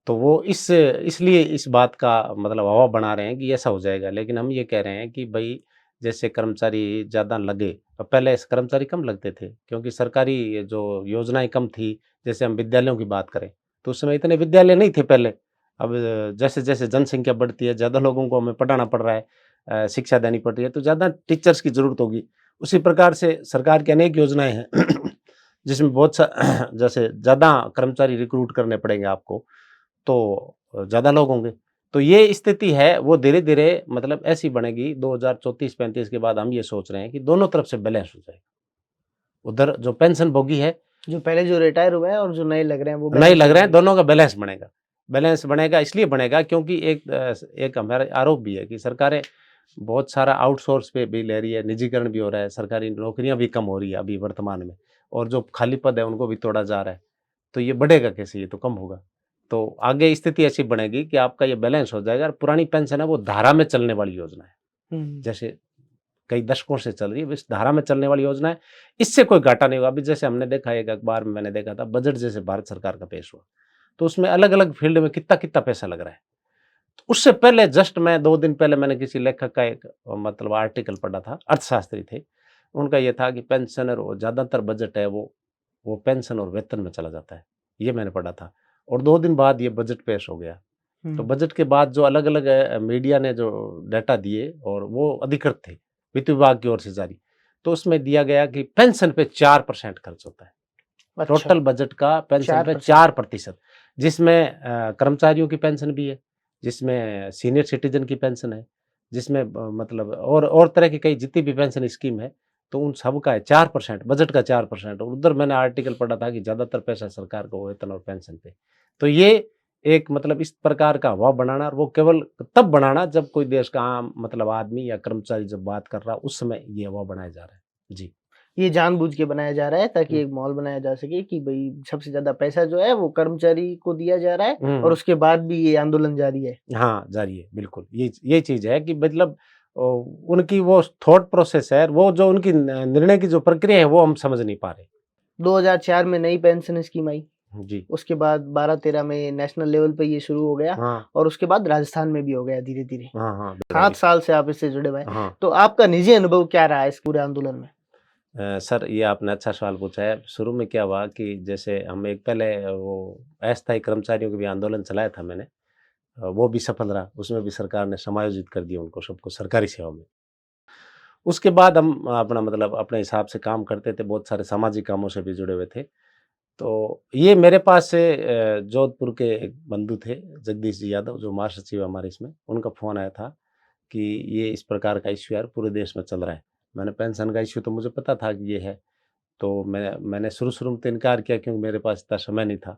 तो वो इसलिए इस बात का मतलब हवा बना रहे हैं कि ऐसा हो जाएगा। लेकिन हम ये कह रहे हैं कि भई जैसे कर्मचारी ज़्यादा लगे, पहले कर्मचारी कम लगते थे क्योंकि सरकारी जो योजनाएँ कम थी, जैसे हम विद्यालयों की बात करें, तो उस समय इतने विद्यालय नहीं थे पहले। अब जैसे-जैसे जनसंख्या बढ़ती है, ज़्यादा लोगों को हमें पढ़ाना पड़ रहा है, शिक्षा देनी पड़ रही है, तो ज़्यादा टीचर्स की ज़रूरत होगी। उसी प्रकार से सरकार की अनेक योजनाएँ हैं जिसमें बहुत सा जैसे ज़्यादा कर्मचारी रिक्रूट करने पड़ेंगे आपको, तो ज़्यादा लोग होंगे। तो ये स्थिति है, वो धीरे-धीरे मतलब ऐसी बनेगी 2034-35 के बाद, हम ये सोच रहे हैं कि दोनों तरफ से बैलेंस हो जाएगा। उधर जो पेंशनभोगी है, जो पहले जो रिटायर हुए हैं और जो नए लग रहे हैं वो नए बैलेंस लग हो रहे हैं, जाएँगे। दोनों का बैलेंस बनेगा। बैलेंस बनेगा इसलिए बनेगा क्योंकि एक हमारा आरोप भी है कि सरकारें बहुत सारा आउटसोर्स पे भी ले रही है, निजीकरण भी हो रहा है, सरकारी नौकरियाँ भी कम हो रही है अभी वर्तमान में, और जो खाली पद है उनको भी तोड़ा जा रहा है। तो ये बढ़ेगा कैसे? ये तो कम होगा। तो आगे स्थिति ऐसी बनेगी कि आपका ये बैलेंस हो जाएगा, और पुरानी पेंशन है वो धारा में चलने वाली योजना है। हुँ। जैसे कई दशकों से चल रही है, इस धारा में चलने वाली योजना है, इससे कोई घाटा नहीं होगा। अभी जैसे हमने देखा, एक अखबार में मैंने देखा था, बजट जैसे भारत सरकार का पेश हुआ, तो उसमें अलग-अलग फ़ील्ड में कितना-कितना पैसा लग रहा है। उससे पहले जस्ट मैं 2 दिन पहले मैंने किसी लेखक का एक मतलब आर्टिकल पढ़ा था, अर्थशास्त्री थे। उनका ये था कि पेंशनर और ज़्यादातर बजट है वो पेंशन और वेतन में चला जाता है। ये मैंने पढ़ा था और 2 दिन बाद ये बजट पेश हो गया। तो हुँ। बजट के बाद जो अलग-अलग मीडिया ने जो डाटा दिए और वो अधिकृत थे, वित्त विभाग की ओर से जारी। तो उसमें दिया गया कि पेंशन पे 4% खर्च होता है। अच्छा, टोटल बजट का पेंशन पे 4%। 4% जिसमें कर्मचारियों की पेंशन भी है, जिसमें सीनियर सिटीज़न की पेंशन है, जिसमें मतलब और तरह की कई जितनी भी पेंशन स्कीम है, तो उन सब का है 4% बजट का 4% और उधर मैंने आर्टिकल पढ़ा था कि ज़्यादातर पैसा सरकार को वेतन और पेंशन पे। तो ये एक मतलब इस प्रकार का हवा बनाना और वो केवल तब बनाना जब कोई देश का आम मतलब आदमी या कर्मचारी जब बात कर रहा है, उस समय ये हवा बनाया जा रहा है। जी। ये जानबूझ के बनाया जा रहा है ताकि हुँ। एक माहौल बनाया जा सके कि भई सबसे ज़्यादा पैसा जो है वो कर्मचारी को दिया जा रहा है हुँ, और हुँ। उसके बाद भी ये आंदोलन जारी है। हाँ, जारी है, बिल्कुल। ये चीज़ है कि मतलब उनकी वो थॉट प्रोसेस है, वो जो उनकी निर्णय की जो प्रक्रिया है, वो हम समझ नहीं पा रहे। 2004 में नई पेंशन स्कीम आई, जी, उसके बाद 12-13 में नेशनल लेवल पे ये शुरू हो गया हाँ, और उसके बाद राजस्थान में भी हो गया धीरे-धीरे। हाँ, हाँ, बिल्कुल 7 अभी साल से आप इससे जुड़े हुए हैं। हाँ। तो आपका निजी अनुभव क्या रहा है इस पूरे आंदोलन में? सर ये आपने अच्छा सवाल पूछा है। शुरू में क्या हुआ कि जैसे हम एक पहले वो अस्थायी कर्मचारियों का भी आंदोलन चलाया था मैंने। वो भी सफल रहा, उसमें भी सरकार ने समायोजित कर दिया उनको सबको सरकारी सेवा में। उसके बाद हम अपना मतलब अपने हिसाब से काम करते थे, बहुत सारे सामाजिक कामों से भी जुड़े हुए थे। तो ये मेरे पास से जोधपुर के एक बंधु थे, जगदीश जी यादव जो महासचिव है हमारे इसमें, उनका फ़ोन आया था कि ये इस प्रकार का इश्यू यार पूरे देश में चल रहा है। मैंने पेंशन का इश्यू तो मुझे पता था कि ये है, तो मैंने शुरू-शुरू में तो इनकार किया क्योंकि मेरे पास इतना समय नहीं था।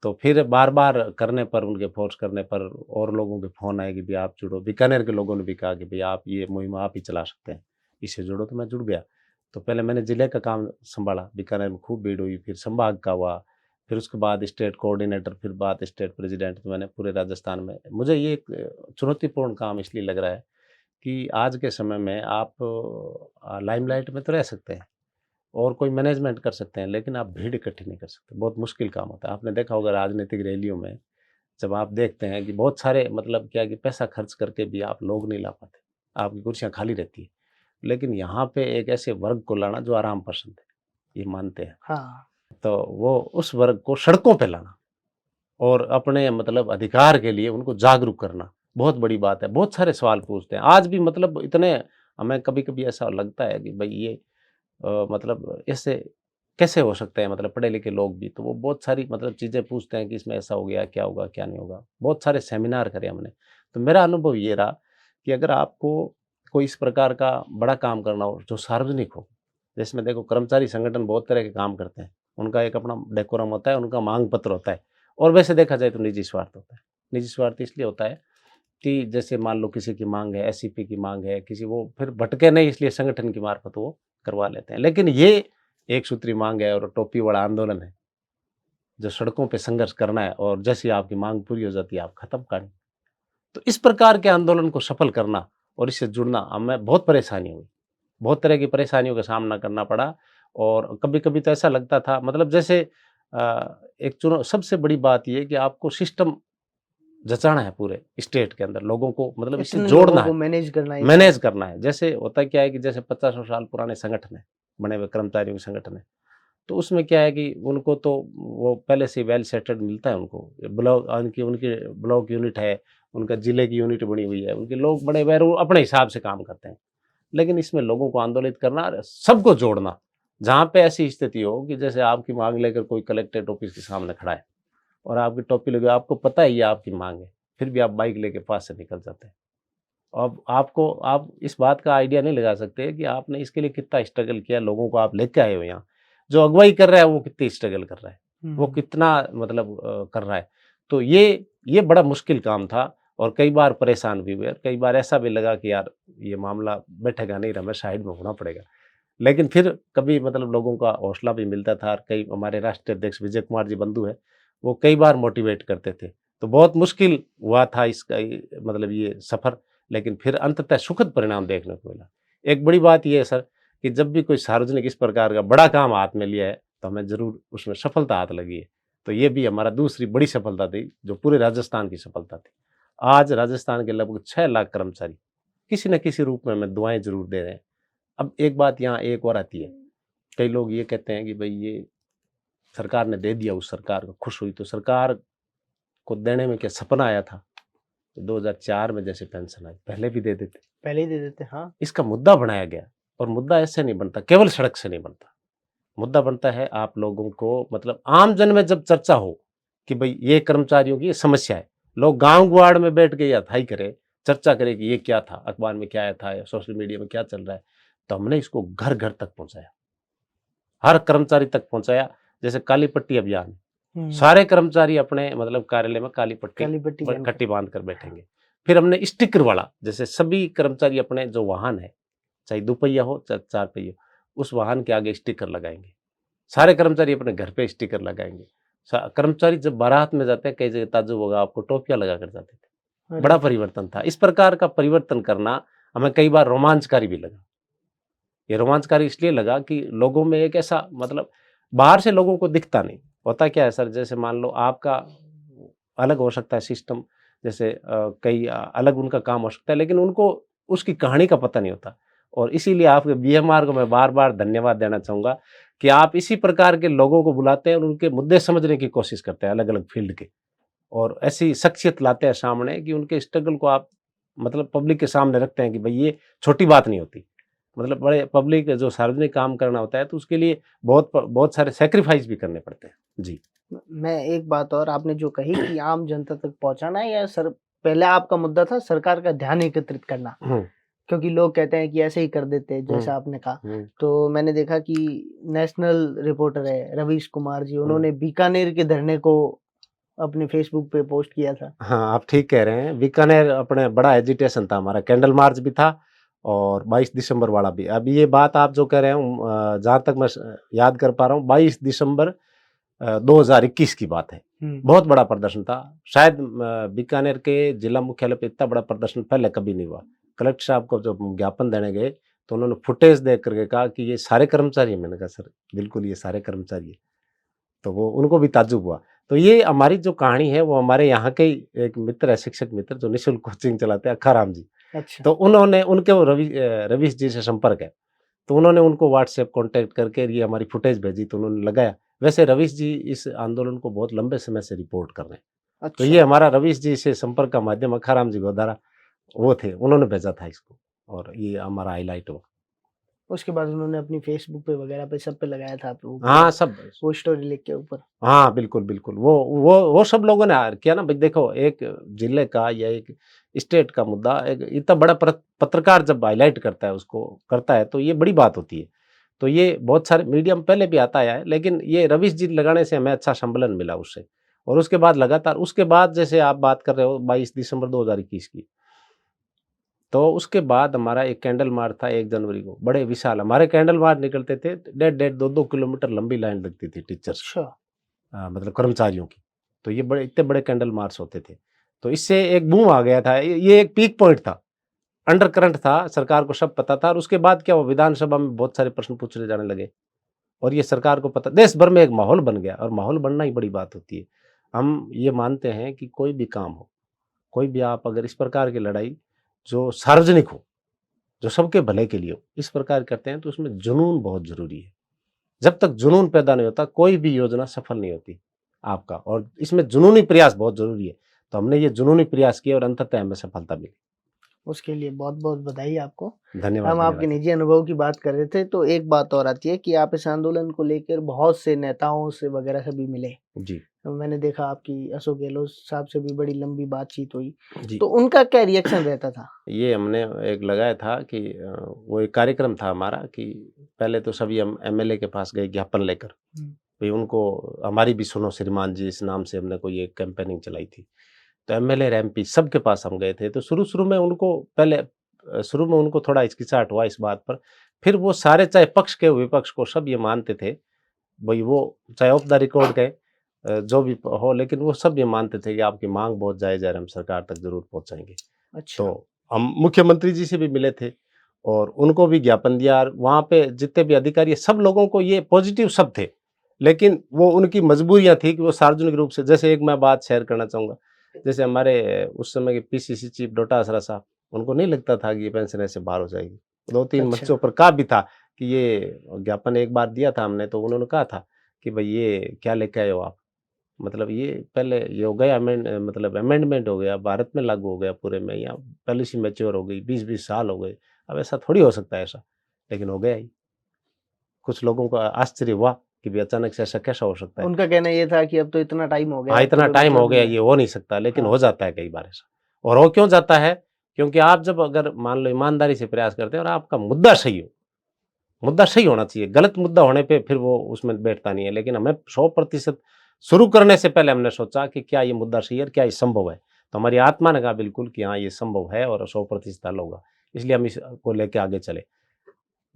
तो फिर बार-बार करने पर उनके फ़ोर्स करने पर और लोगों के फ़ोन आए कि भई आप जुड़ो। बीकानेर के लोगों ने भी कहा कि भई आप ये मुहिम आप ही चला सकते हैं, इससे जुड़ो, तो मैं जुड़ गया। तो पहले मैंने ज़िले का काम सँभाला, बीकानेर में खूब भीड़ हुई, फिर संभाग का हुआ, फिर उसके बाद स्टेट कोऑर्डिनेटर, फिर बात स्टेट प्रेज़िडेंट, तो मैंने पूरे राजस्थान में मुझे ये एक चुनौतीपूर्ण काम इसलिए लग रहा है कि आज के समय में आप लाइमलाइट में तो रह सकते हैं और कोई मैनेजमेंट कर सकते हैं, लेकिन आप भीड़ इकट्ठी नहीं कर सकते। बहुत मुश्किल काम होता है। आपने देखा होगा राजनीतिक रैलियों में जब आप देखते हैं कि बहुत सारे मतलब क्या है कि पैसा खर्च करके भी आप लोग नहीं ला पाते। आपकी कुर्सियाँ खाली रहती हैं। लेकिन यहाँ पे एक ऐसे वर्ग को लाना जो आराम पसंद है, ये मानते हैं। हाँ। तो वो उस वर्ग को सड़कों पे लाना और अपने मतलब अधिकार के लिए उनको जागरूक करना, बहुत बड़ी बात है। बहुत सारे सवाल पूछते हैं। आज भी मतलब इतने हमें कभी-कभी ऐसा लगता है कि भई ये मतलब ऐसे कैसे हो सकते हैं मतलब पढ़े-लिखे लोग भी, तो वो बहुत सारी मतलब चीज़ें पूछते हैं कि इसमें ऐसा हो गया, क्या होगा, क्या नहीं होगा। बहुत सारे सेमिनार करे हमने। तो मेरा अनुभव ये रहा कि अगर आपको कोई इस प्रकार का बड़ा काम करना हो, जो सार्वजनिक हो, जिसमें देखो कर्मचारी संगठन बहुत तरह के काम करते हैं। उनका एक अपना डेकोरम होता है, उनका मांग पत्र होता है और वैसे देखा जाए तो निजी स्वार्थ होता है। निजी स्वार्थ इसलिए होता है कि जैसे मान लो किसी की माँग है, एसईपी की माँग है, किसी वो फिर भटके नहीं इसलिए संगठन की मार्फत वो करवा लेते हैं। लेकिन ये एक सूत्री माँग है और टोपी वाला आंदोलन है, जो सड़कों पे संघर्ष करना है और जैसे ही आपकी माँग पूरी हो जाती है, आप खत्म कहानी। तो इस प्रकार के आंदोलन को सफल करना और इससे जुड़ना हमें बहुत परेशानी हुई। बहुत तरह की परेशानियों का सामना करना पड़ा और कभी-कभी तो ऐसा लगता था मतलब जैसे एक चुनो सबसे बड़ी बात ये है कि आपको सिस्टम जचाना है पूरे स्टेट के अंदर, लोगों को मतलब इससे इतने लोगों जोड़ना को है। मैनेज करना एक मैनेज साथ। करना है। जैसे होता क्या है कि जैसे 50 साल पुराने संगठन है, बने हुए कर्मचारियों के संगठन है। तो उसमें क्या है कि उनको तो वो पहले से वेल सेटल्ड मिलता है उनको। ब्लॉक उनकी उनकी ब्लॉक यूनिट है, उनका जिले की यूनिट बनी हुई है, उनके लोग बड़े हुए हैं और वो अपने हिसाब से काम करते हैं। लेकिन इसमें लोगों को आंदोलित करना और सबको जोड़ना, जहाँ पे ऐसी स्थिति हो कि जैसे आपकी माँग लेकर कोई कलेक्ट्रेट ऑफिस के सामने खड़ा है और आपकी टोपी लगी आपको पता है ये आपकी माँग है, फिर भी आप बाइक लेके पास से निकल जाते हैं। अब आपको आप इस बात का आइडिया नहीं लगा सकते कि आपने इसके लिए कितना स्ट्रगल किया, लोगों को आप लेके आए हो यहाँ। जो अगुवाई कर रहा है वो कितनी स्ट्रगल कर रहा है, वो हुँ। कितना मतलब कर रहा है। तो ये बड़ा मुश्किल काम था और कई बार परेशान भी हुए और कई बार ऐसा भी लगा कि यार ये मामला बैठेगा नहीं, हमें साइड में होना पड़ेगा। लेकिन फिर कभी मतलब लोगों का हौसला भी मिलता था और कई हमारे राष्ट्रीय अध्यक्ष विजय कुमार जी बंधु हैं, वो कई बार मोटिवेट करते थे। तो बहुत मुश्किल हुआ था इसका ये मतलब ये सफ़र, लेकिन फिर अंततः सुखद परिणाम देखने को मिला। एक बड़ी बात ये है सर कि जब भी कोई सार्वजनिक इस प्रकार का बड़ा काम हाथ में लिया है, तो हमें ज़रूर उसमें सफलता हाथ लगी है। तो ये भी हमारा दूसरी बड़ी सफलता थी, जो पूरे राजस्थान की सफलता थी। आज राजस्थान के लगभग 6 लाख कर्मचारी किसी न किसी रूप में हमें दुआएं जरूर दे रहे हैं। अब एक बात यहाँ एक और आती है, कई लोग ये कहते हैं कि भाई ये सरकार ने दे दिया, उस सरकार को खुश हुई, तो सरकार को देने में क्या सपना आया था? 2004 में जैसे पेंशन आई, पहले भी दे देते। पहले ही दे देते, हाँ। इसका मुद्दा बनाया गया, और मुद्दा ऐसे नहीं बनता, केवल सड़क से नहीं बनता। मुद्दा बनता है आप लोगों को, मतलब आम जन में जब चर्चा हो कि भाई ये कर्मचारियों की ये समस्या है, लोग गांव गुआड़ में बैठ के अथाई करें, चर्चा करें कि ये क्या था, अखबार में क्या आया था या सोशल मीडिया में क्या चल रहा है, तो हमने इसको घर घर तक पहुंचाया, हर कर्मचारी तक पहुंचाया। जैसे काली पट्टी अभियान, सारे कर्मचारी अपने मतलब कार्यालय में काली पट्टी कट्टी बांध कर बैठेंगे। फिर हमने स्टिकर वाला, जैसे सभी कर्मचारी अपने जो वाहन है, चाहे दुपहिया हो चाहे 4 पहिया, उस वाहन के आगे स्टिकर लगाएंगे। सारे कर्मचारी अपने घर पे स्टिकर लगाएंगे। कर्मचारी जब बारात में जाते हैं, कई जगह ताज्जुब होगा आपको, टोपियां लगा कर जाते थे। बड़ा परिवर्तन था। इस प्रकार का परिवर्तन करना हमें कई बार रोमांचकारी भी लगा। ये रोमांचकारी इसलिए लगा कि लोगों में एक ऐसा, मतलब बाहर से लोगों को दिखता नहीं। होता क्या है सर, जैसे मान लो आपका अलग हो सकता है सिस्टम, जैसे कई अलग उनका काम हो सकता है, लेकिन उनको उसकी कहानी का पता नहीं होता। और इसीलिए आपके बीएमआर को मैं बार बार धन्यवाद देना चाहूँगा कि आप इसी प्रकार के लोगों को बुलाते हैं और उनके मुद्दे समझने की कोशिश करते हैं अलग अलग फील्ड के, और ऐसी शख्सियत लाते हैं सामने कि उनके स्ट्रगल को आप मतलब पब्लिक के सामने रखते हैं कि भाई ये छोटी बात नहीं होती। मतलब बड़े पब्लिक जो सार्वजनिक काम करना होता है तो उसके लिए बहुत सारे सेक्रीफाइस भी करने पड़ते हैं। जी। मैं एक बात और, आपने जो कही कि आम जनता तक पहुंचाना है, या सर पहले आपका मुद्दा था सरकार का ध्यान एकत्रित करना, क्योंकि लोग कहते हैं कि ऐसे ही कर देते हैं जैसा आपने कहा। तो मैंने देखा कि नेशनल रिपोर्टर है रवीश कुमार जी, उन्होंने बीकानेर के धरने को अपने फेसबुक पे पोस्ट किया था। हाँ, आप ठीक कह रहे हैं। बीकानेर अपने बड़ा एजिटेशन था हमारा, कैंडल मार्च भी था और 22 दिसंबर वाला भी। अब ये बात आप जो कह रहे हो, जहाँ तक मैं याद कर पा रहा हूँ, 22 दिसंबर 2021 की बात है। बहुत बड़ा प्रदर्शन था। शायद बीकानेर के जिला मुख्यालय पे इतना बड़ा प्रदर्शन पहले कभी नहीं हुआ। कलेक्टर साहब को जब ज्ञापन देने गए तो उन्होंने फुटेज देख करके कहा कि ये सारे कर्मचारी हैं। मैंने कहा सर बिल्कुल ये सारे कर्मचारी हैं। तो वो उनको भी ताज्जुब हुआ। तो ये हमारी जो कहानी है वो हमारे यहाँ के ही एक मित्र है, शिक्षक मित्र, जो निःशुल्क कोचिंग चलाते हैं, अखाराम जी। अच्छा। तो उन्होंने, उनके वो रवीश जी से संपर्क है, तो उन्होंने उनको व्हाट्सएप कांटेक्ट करके ये हमारी फुटेज भेजी, तो उन्होंने लगाया। वैसे रवीश जी इस आंदोलन को बहुत लंबे समय से रिपोर्ट कर रहे हैं। अच्छा। तो ये हमारा रवीश जी से संपर्क का माध्यम अखाराम जी गोदारा वो थे, उन्होंने भेजा था इसको, और ये हमारा हाईलाइट हुआ। उसके बाद उन्होंने अपनी फेसबुक पे वगैरह पे सब पे लगाया था आप लोगों को, हाँ, सब वो स्टोरी लिख के ऊपर। हाँ, बिल्कुल, बिल्कुल। वो सब लोगों ने किया ना। भाई देखो, एक जिले का या एक स्टेट का मुद्दा एक इतना बड़ा पत्रकार जब हाईलाइट करता है, उसको करता है, तो ये बड़ी बात होती है। तो ये बहुत सारे मीडिया में पहले भी आता आया है, लेकिन ये रवीश जी लगाने से हमें अच्छा संबलन मिला उससे। और उसके बाद लगातार, उसके बाद जैसे आप बात कर रहे हो 22 दिसंबर 2021 की, तो उसके बाद हमारा एक कैंडल मार्च था 1 जनवरी को, बड़े विशाल हमारे कैंडल मार्च निकलते थे, 1.5 2-2 किलोमीटर लंबी लाइन लगती थी टीचर्स, अच्छा। मतलब कर्मचारियों की। तो ये बड़े, इतने बड़े कैंडल मार्च होते थे। तो इससे एक बूम आ गया था, ये एक पीक पॉइंट था, अंडर करंट था, सरकार को सब पता था। और उसके बाद क्या हुआ, विधानसभा में बहुत सारे प्रश्न पूछे जाने लगे और ये सरकार को पता, देश भर में एक माहौल बन गया, और माहौल बनना ही बड़ी बात होती है। हम ये मानते हैं कि कोई भी काम हो, कोई भी आप अगर इस प्रकार की लड़ाई जो सार्वजनिक हो, जो सबके भले के लिए हो, इस प्रकार करते हैं, तो उसमें जुनून बहुत जरूरी है। जब तक जुनून पैदा नहीं होता, कोई भी योजना सफल नहीं होती आपका, और इसमें जुनूनी प्रयास बहुत जरूरी है। तो हमने ये जुनूनी प्रयास किए और अंततः हमें सफलता मिली। उसके लिए बहुत-बहुत बधाई आपको। धन्यवाद, हम आपके धन्यवाद। निजी अनुभव की बात कर रहे थे, तो एक बात और आती है कि आप इस आंदोलन को लेकर बहुत से नेताओं से वगैरह से भी मिले। जी, तो मैंने देखा आपकी अशोक गहलोत साहब से भी बड़ी लंबी बातचीत हुई, जी। तो उनका क्या रिएक्शन रहता था? ये हमने एक लगाया था कि वो एक कार्यक्रम था हमारा कि पहले तो सभी हम एमएलए के पास गए ज्ञापन लेकर, भाई उनको हमारी भी सुनो श्रीमान जी, इस नाम से हमने कोई एक कैंपेनिंग चलाई थी। तो एमएलए और एमपी सबके पास हम गए थे। तो शुरू-शुरू में उनको पहले शुरू में उनको थोड़ा हिचकिचाहट हुआ इस बात पर। फिर वो सारे, चाहे पक्ष के विपक्ष को, सब ये मानते थे, भई वो चाहे ऑफ द रिकॉर्ड कहें, जो भी हो, लेकिन वो सब ये मानते थे कि आपकी माँग बहुत जायज़ है, हम सरकार तक ज़रूर पहुँचाएँगे। अच्छा। तो हम मुख्यमंत्री जी से भी मिले थे और उनको भी ज्ञापन दिया, और वहाँ पे जितने भी अधिकारी हैं, सब लोगों को ये पॉजिटिव सब थे। लेकिन वो उनकी मजबूरियाँ थी कि वो सार्वजनिक रूप से, जैसे एक मैं बात शेयर करना चाहूँगा। जैसे हमारे उस समय के पीसीसी चीफ डोटा असरा साहब, उनको नहीं लगता था कि ये पेंशन ऐसे बाहर हो जाएगी। 2-3 अच्छा, मंचों पर कहा भी था कि ये ज्ञापन एक बार दिया था हमने, तो उन्होंने कहा था कि भई ये क्या लेके आए हो आप? मतलब ये पहले ये हो गया मतलब अमेंडमेंट हो गया, भारत में लागू हो गया पूरे में, या पॉलिसी मैच्योर हो गई, 20-20 साल हो गए। अब ऐसा थोड़ी हो सकता है ऐसा, लेकिन हो गया ही। कुछ लोगों को आश्चर्य हुआ कि भई अचानक से ऐसा कैसा हो सकता है? उनका कहना ये था कि अब तो इतना टाइम हो गया, हाँ, अब तो इतना कोई टाइम हो मतलब गया, नहीं है। ये हो नहीं सकता, लेकिन हाँ, हो जाता है कई बार ऐसा। और हो क्यों जाता है? क्योंकि आप जब अगर मान लो ईमानदारी से प्रयास करते हैं और आपका मुद्दा सही हो, मुद्दा सही होना चाहिए, गलत मुद्दा होने पे फिर वो उसमें बैठता नहीं है। लेकिन हमें 100% शुरू करने से पहले हमने सोचा कि क्या ये मुद्दा सही है और क्या ये संभव है? तो हमारी आत्मा ने कहा बिल्कुल कि हाँ, ये संभव है और 100% हल होगा। इसलिए हम इसको लेके आगे चले।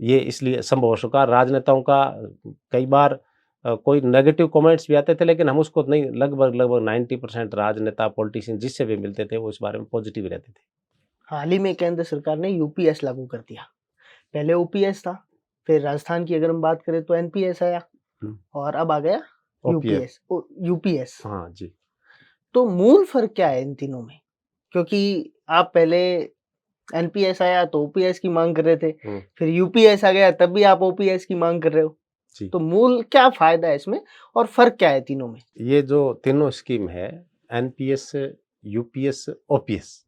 ये इसलिए संभव हो सका। राजनेताओं का कई बार कोई नेगेटिव कमेंट्स भी आते थे, लेकिन हम उसको नहीं, लगभग 90% राजनेता, पॉलिटिशियन जिससे भी मिलते थे, वो इस बारे में पॉजिटिव ही रहते थे। हाल ही में केंद्र सरकार ने यूपीएस लागू कर दिया। पहले ओपीएस था, फिर राजस्थान की अगर हम बात करें तो एनपीएस आया हुँ, और अब आ गया ओपीएफ। यूपीएस। हाँ जी। तो मूल फ़र्क क्या है इन तीनों में? क्योंकि आप पहले एनपीएस आया तो ओपीएस की माँग कर रहे थे, हुँ, फिर यूपीएस आ गया तब भी आप ओपीएस की माँग कर रहे हो। जी। तो मूल क्या फ़ायदा है इसमें और फ़र्क क्या है तीनों में? ये जो तीनों स्कीम है, एनपीएस, यूपीएस, ओपीएस,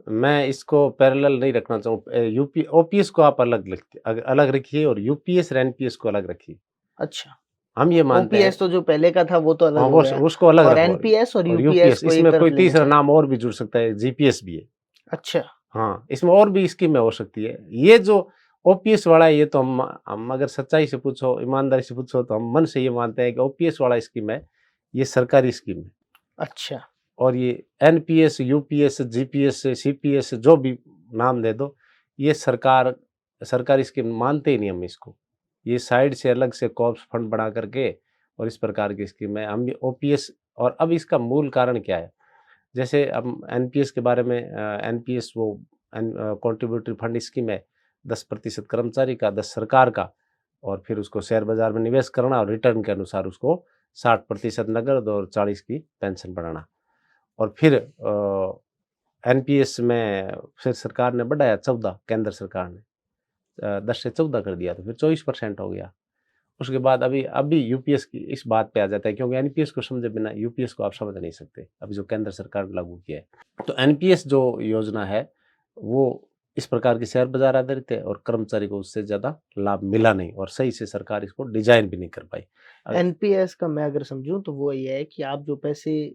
मैं इसको पैरेलल नहीं रखना चाहूँ। यूपी ओपीएस को आप अलग रखिए और यूपीएस और एनपीएस को अलग रखिए। अच्छा, हम ये मानते हैं, ओपीएस तो जो पहले का था वो तो अलग हाँ, हो वो गया उसको अलग और रखो, एनपीएस और और यूपीएस यूपीएस को एक इसमें तरफ कोई लेना तीसरा चाह रहे हैं। नाम और भी जुड़ सकता है, जीपीएस भी है। अच्छा, हाँ, इसमें और भी स्कीमें हो सकती है। ये जो ओपीएस वाला है, ये तो हम अगर सच्चाई से पूछो, ईमानदारी से पूछो, तो हम मन से ये मानते हैं कि ओपीएस वाला स्कीम है, ये सरकारी स्कीम है। अच्छा, और ये एनपीएस, यूपीएस, जीपीएस, सीपीएस जो भी नाम दे दो, ये सरकारी स्कीम मानते ही नहीं हम इसको। ये साइड से अलग से कॉर्प्स फंड बना करके और इस प्रकार की स्कीम है। हम ये ओपीएस, और अब इसका मूल कारण क्या है? जैसे हम एनपीएस के बारे में, एनपीएस वो कंट्रीब्यूटरी फंड स्कीम है, 10% कर्मचारी का, 10 सरकार का, और फिर उसको शेयर बाजार में निवेश करना और रिटर्न के अनुसार उसको 60% नकद और 40 की पेंशन बढ़ाना। और फिर एनपीएस में फिर सरकार ने बढ़ाया 14, केंद्र सरकार ने 10 से 14 कर दिया, तो फिर 24% हो गया। उसके बाद अभी यूपीएस की इस बात पे आ जाता है, क्योंकि एनपीएस को समझे बिना यूपीएस को आप समझ नहीं सकते, अभी जो केंद्र सरकार ने लागू किया है। तो एनपीएस जो योजना है, वो इस प्रकार की शेयर बाजार आधारित है और कर्मचारी को उससे ज़्यादा लाभ मिला नहीं, और सही से सरकार इसको डिज़ाइन भी नहीं कर पाई। एनपीएस का मैं अगर समझूँ तो वो ये है कि आप जो पैसे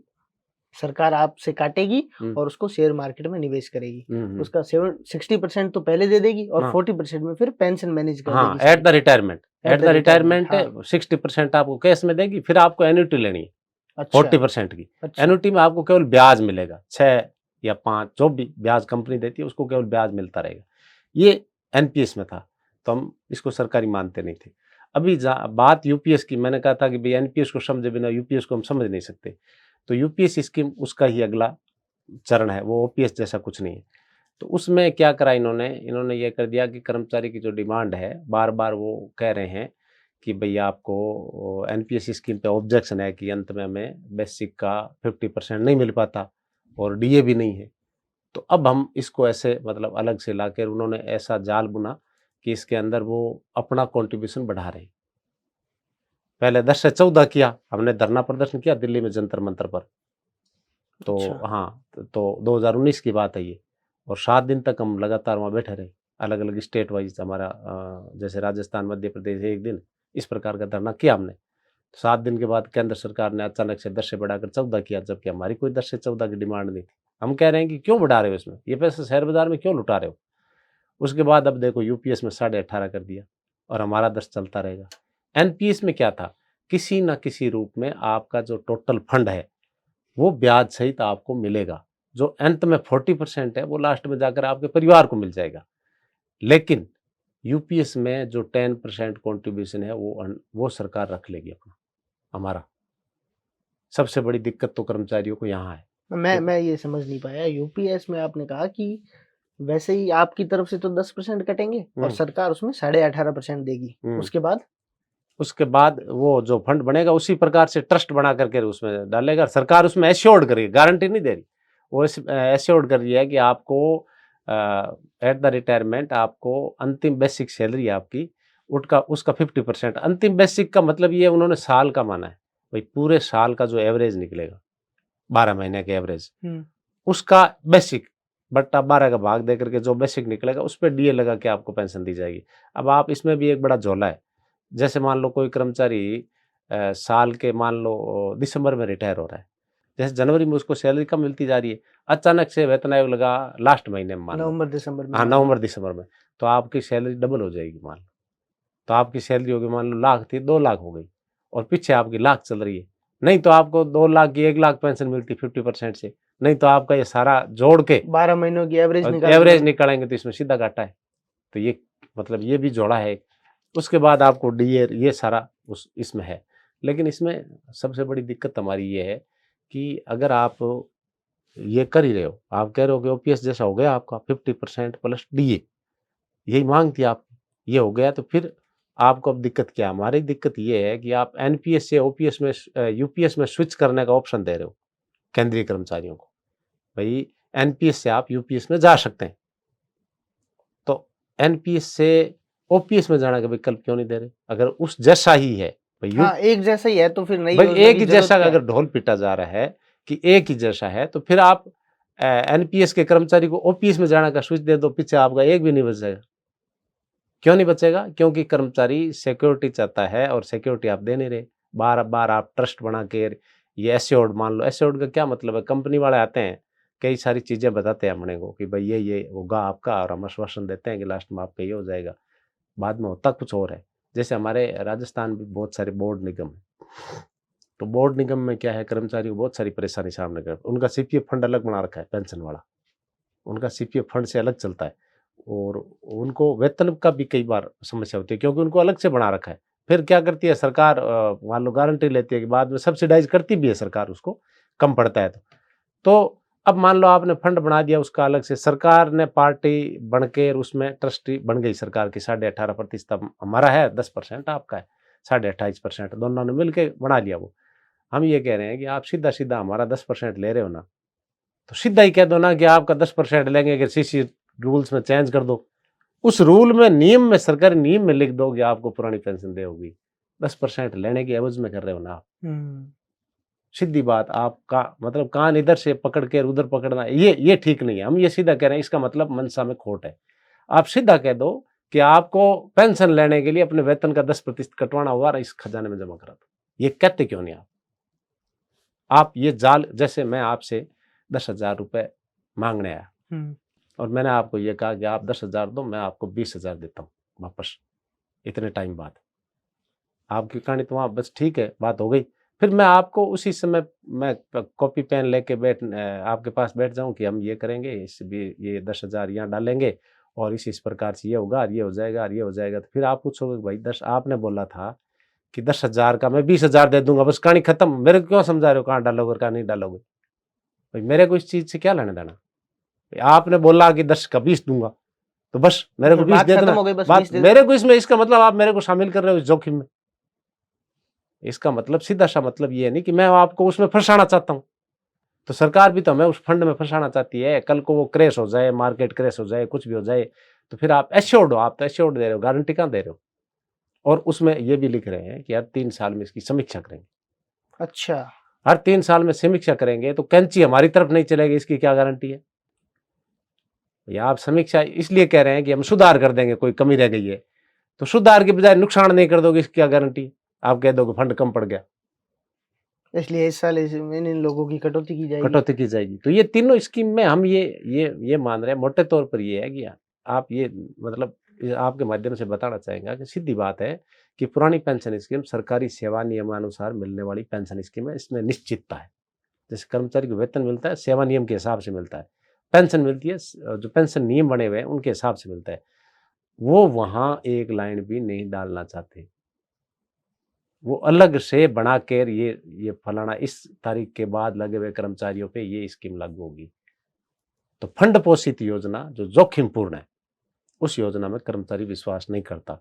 सरकार आपसे काटेगी हुँ, और उसको शेयर मार्केट में निवेश करेगी। हुँ, हुँ। उसका 60% तो पहले दे देगी और हाँ, 40% में फिर पेंशन मैनेज कर हाँ, देगी सारी। At at the the retirement retirement हाँ, 60% आपको कैश में देगी, फिर आपको एन्युटी लेनी है। अच्छा, 40% की। अच्छा, एन्युटी में आपको केवल ब्याज मिलेगा, 6 या 5 जो भी ब्याज कंपनी देती है, उसको केवल ब्याज मिलता रहेगा। ये एनपीएस में था, तो हम इसको सरकारी मानते नहीं थे। अभी बात यूपीएस की, मैंने कहा था कि भई एनपीएस को समझे बिना यूपीएस को हम समझ नहीं सकते। तो यूपीएस स्कीम उसका ही अगला चरण है, वो ओपीएस जैसा कुछ नहीं है। तो उसमें क्या करा इन्होंने, ये कर दिया कि कर्मचारी की जो डिमांड है, बार-बार वो कह रहे हैं कि भई आपको एनपीएस स्कीम पे ऑब्जेक्शन है कि अंत में हमें बेसिक का 50% नहीं मिल पाता और डीए भी नहीं है। तो अब हम इसको ऐसे मतलब अलग से लाकर उन्होंने ऐसा जाल बुना कि इसके अंदर वो अपना कंट्रीब्यूशन बढ़ा रहे हैं। पहले 10 से 14 किया, हमने धरना प्रदर्शन किया दिल्ली में जंतर मंतर पर। अच्छा, तो हाँ, तो 2019 की बात है ये, और 7 दिन तक हम लगातार वहाँ बैठे रहे। अलग-अलग स्टेट वाइज़ हमारा, जैसे राजस्थान, मध्य प्रदेश 1 दिन, इस प्रकार का धरना किया हमने। 7 दिन के बाद केंद्र सरकार ने अचानक से 10 से बढ़ाकर 14 किया, जबकि हमारी कोई 10 से 14 की डिमांड नहीं थी। हम कह रहे हैं कि क्यों बढ़ा रहे हो इसमें? ये पैसे शेयर बाज़ार में क्यों लुटा रहे हो? उसके बाद अब देखो यूपीएस में 18.5 कर दिया और हमारा 10 चलता रहेगा। एनपीएस में क्या था? किसी न किसी रूप में आपका जो टोटल फंड है, वो ब्याज सहित आपको मिलेगा। जो अंत में 40% है, वो लास्ट में जाकर आपके परिवार को मिल जाएगा। लेकिन यूपीएस में जो 10% कंट्रीब्यूशन है, वो सरकार रख लेगी अपना, हमारा। सबसे बड़ी दिक्कत तो कर्मचारियों को यहाँ है। मैं क्योंकि मैं ये समझ नहीं पाया यूपीएस में आपने कहा कि वैसे ही आपकी तरफ से तो 10% कटेंगे और हुँ, सरकार उसमें 18.5% देगी। हुँ। उसके बाद? उसके बाद वो जो फंड बनेगा उसी प्रकार से ट्रस्ट बना करके उसमें डालेगा। सरकार उसमें एश्योर्ड करेगी, गारंटी नहीं दे रही, वो एश्योर्ड कर रही है कि आपको एट द रिटायरमेंट आपको अंतिम बेसिक सैलरी आपकी उसका उसका 50%। अंतिम बेसिक का मतलब ये उन्होंने साल का माना है, भाई पूरे साल का जो एवरेज निकलेगा 12 महीने के एवरेज, उसका बेसिक बट्टा 12 का भाग दे करके जो बेसिक निकलेगा उस पर डीए लगा के आपको पेंशन दी जाएगी। अब आप इसमें भी एक बड़ा झोला है, जैसे मान लो कोई कर्मचारी साल के मान लो दिसंबर में रिटायर हो रहा है, जैसे जनवरी में उसको सैलरी कम मिलती जा रही है, अचानक से वेतन आयोग लगा लास्ट महीने में मान लो नवंबर दिसंबर में हाँ मान लो। नवंबर दिसंबर में, तो आपकी सैलरी डबल हो जाएगी मान लो। तो आपकी सैलरी होगी मान लो लाख थी 2 लाख हो गई, और पीछे आपकी लाख चल रही है, नहीं तो आपको 2 लाख की 1 लाख पेंशन मिलती 50% से, नहीं तो आपका ये सारा जोड़ के 12 महीनों की एवरेज निकाल एवरेज निकालेंगे तो इसमें सीधा घाटा है। तो ये मतलब ये भी जोड़ा है। उसके बाद आपको डीए ये सारा उस इसमें है, लेकिन इसमें सबसे बड़ी दिक्कत हमारी ये है कि अगर आप ये कर ही रहे हो, आप कह रहे हो कि ओपीएस जैसा हो गया आपका 50% प्लस डीए, यही मांग थी आप, ये हो गया, तो फिर आपको अब दिक्कत क्या है? हमारी दिक्कत ये है कि आप एनपीएस से ओपीएस में यूपीएस में स्विच करने का ऑप्शन दे रहे हो केंद्रीय कर्मचारियों को, भाई एनपीएस से आप यूपीएस में जा सकते हैं, तो एनपीएस से ओपीएस में जाने का विकल्प क्यों नहीं दे रहे? अगर उस जैसा ही है भाई हाँ, एक जैसा ही है तो फिर नई भाई योजना एक की ही जरूरत जैसा क्या अगर है? ढोल पीटा जा रहा है कि एक ही जैसा है, तो फिर आप एनपीएस के कर्मचारी को ओपीएस में जाने का स्विच दे दो, पीछे आपका एक भी नहीं बचेगा। क्यों नहीं बचेगा? क्योंकि कर्मचारी सिक्योरिटी चाहता है और सिक्योरिटी आप दे नहीं रहे। बार-बार आप ट्रस्ट बना के ये एश्योर्ड मान लो, एश्योर्ड का क्या मतलब है? कंपनी वाले आते हैं, कई सारी चीज़ें बताते हैं अपने को कि भाई ये होगा आपका, और हम आश्वासन देते हैं कि लास्ट में आपका ये हो जाएगा। बाद में होता कुछ और है। जैसे हमारे राजस्थान में बहुत सारे बोर्ड निगम हैं। तो बोर्ड निगम में क्या है, कर्मचारियों को बहुत सारी परेशानी सामने कर, उनका सीपीएफ फंड अलग बना रखा है पेंशन वाला। उनका सीपीएफ फंड से अलग चलता है, और उनको वेतन का भी कई बार समस्या होती है क्योंकि उनको अलग से बना रखा है। फिर क्या करती है सरकार, मान लो गारंटी लेती है कि बाद में सब्सिडाइज करती भी है सरकार उसको, कम पड़ता है तो अब मान लो आपने फंड बना दिया उसका अलग से, सरकार ने पार्टी बन के उसमें ट्रस्टी बन गई सरकार की, 18.5% हमारा है, 10% आपका है, 28.5% दोनों ने मिलकर बना लिया वो। हम ये कह रहे हैं कि आप सीधा सीधा हमारा 10% ले रहे हो ना, तो सीधा ही कह दो ना कि आपका 10% लेंगे, अगर सीसी रूल्स में चेंज कर दो, उस रूल में नियम में सरकारी नियम में लिख दो कि आपको पुरानी पेंशन दे होगी, 10% लेने की एवज में कर रहे हो ना आप। सीधी बात, आपका मतलब कान इधर से पकड़ के उधर पकड़ना, ये ठीक नहीं है। हम ये सीधा कह रहे हैं, इसका मतलब मनसा में खोट है। आप सीधा कह दो कि आपको पेंशन लेने के लिए अपने वेतन का 10% कटवाना होगा और इस खजाने में जमा करा दो। ये कहते क्यों नहीं आप ये जाल, जैसे मैं आपसे 10,000 रुपए मांगने आया और मैंने आपको ये कहा कि आप 10,000 दो, मैं आपको 20,000 देता हूँ वापस इतने टाइम बाद। आपकी कहानी तो वहाँ बस ठीक है, बात हो गई। फिर मैं आपको उसी समय मैं कॉपी पेन लेके आपके पास बैठ जाऊं कि हम ये करेंगे, इस भी ये 10,000 यहाँ डालेंगे और इस प्रकार से ये होगा और ये हो जाएगा और ये हो जाएगा, तो फिर आप पूछोगे भाई 10 आपने बोला था कि 10,000 का मैं 20,000 दे दूंगा, बस कहानी खत्म। मेरे को क्यों समझा रहे हो कहाँ डालोगे और कहाँ नहीं डालोगे? भाई मेरे को इस चीज से क्या लेना देना? आपने बोला कि 10 का 20 दूंगा, तो बस मेरे को 20 बात दे खत्म देना। हो गई, बस बात 20 दे मेरे को इसमें, इसका मतलब आप मेरे को शामिल कर रहे हो इस जोखिम में। इसका मतलब सीधा सा मतलब ये नहीं कि मैं आपको उसमें फंसाना चाहता हूं। तो सरकार भी तो हमें उस फंड में फंसाना चाहती है, कल को वो क्रैश हो जाए, मार्केट क्रैश हो जाए, कुछ भी हो जाए, तो फिर आप एश्योर्ड हो, आप तो एश्योर्ड दे रहे हो, गारंटी कहां दे रहे हो? और उसमें ये भी लिख रहे हैं कि हर 3 साल में इसकी समीक्षा करेंगे। अच्छा। हर 3 साल में समीक्षा करेंगे तो कैंची हमारी तरफ नहीं चलेगी, इसकी क्या गारंटी है? या आप समीक्षा इसलिए कह रहे हैं कि हम सुधार कर देंगे, कोई कमी रह गई है, तो सुधार के बजाय नुकसान नहीं कर दोगे, इसकी क्या गारंटी? आप कह दोगे फंड कम पड़ गया, इसलिए इस साल इन लोगों की कटौती की जाएगी। कटौती की जाएगी। तो ये तीनों स्कीम में हम ये मान रहे हैं, मोटे तौर पर ये है कि आप ये मतलब आपके माध्यम से बताना चाहेंगे कि सीधी बात है कि पुरानी पेंशन स्कीम सरकारी सेवा नियमानुसार मिलने वाली पेंशन स्कीम है, इसमें निश्चितता है। जैसे कर्मचारी को वेतन मिलता है सेवा नियम के हिसाब से मिलता है, पेंशन मिलती है जो पेंशन नियम बने हुए हैं उनके हिसाब से मिलता है। वो वहां एक लाइन भी नहीं डालना चाहते, वो अलग से बना कर ये फलाना इस तारीख के बाद लगे हुए कर्मचारियों पे ये स्कीम लागू होगी। तो फंड पोषित योजना जो जोखिमपूर्ण है, उस योजना में कर्मचारी विश्वास नहीं करता,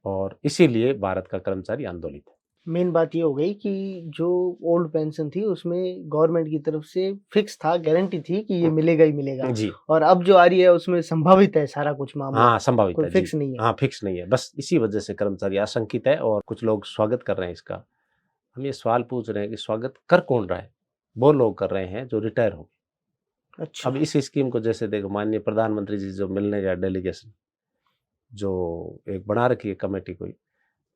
और इसीलिए भारत का कर्मचारी आंदोलित है। मेन बात ये हो गई कि जो ओल्ड पेंशन थी उसमें गवर्नमेंट की तरफ से फिक्स था, गारंटी थी कि ये मिलेगा ही मिलेगा, जी। और अब जो आ रही है उसमें संभावित है सारा कुछ मामला, हाँ, संभावित कोई है जी। फिक्स नहीं है। हाँ, फिक्स नहीं है। बस इसी वजह से कर्मचारी आशंकित है और कुछ लोग स्वागत कर रहे हैं इसका। हम ये सवाल पूछ रहे हैं कि स्वागत कर कौन रहा है? वो लोग कर रहे हैं जो रिटायर हो गए। अच्छा। अब इस स्कीम को जैसे देखो, माननीय प्रधानमंत्री जी जो मिलने गया डेलीगेशन, जो एक बना रखी है कमेटी कोई,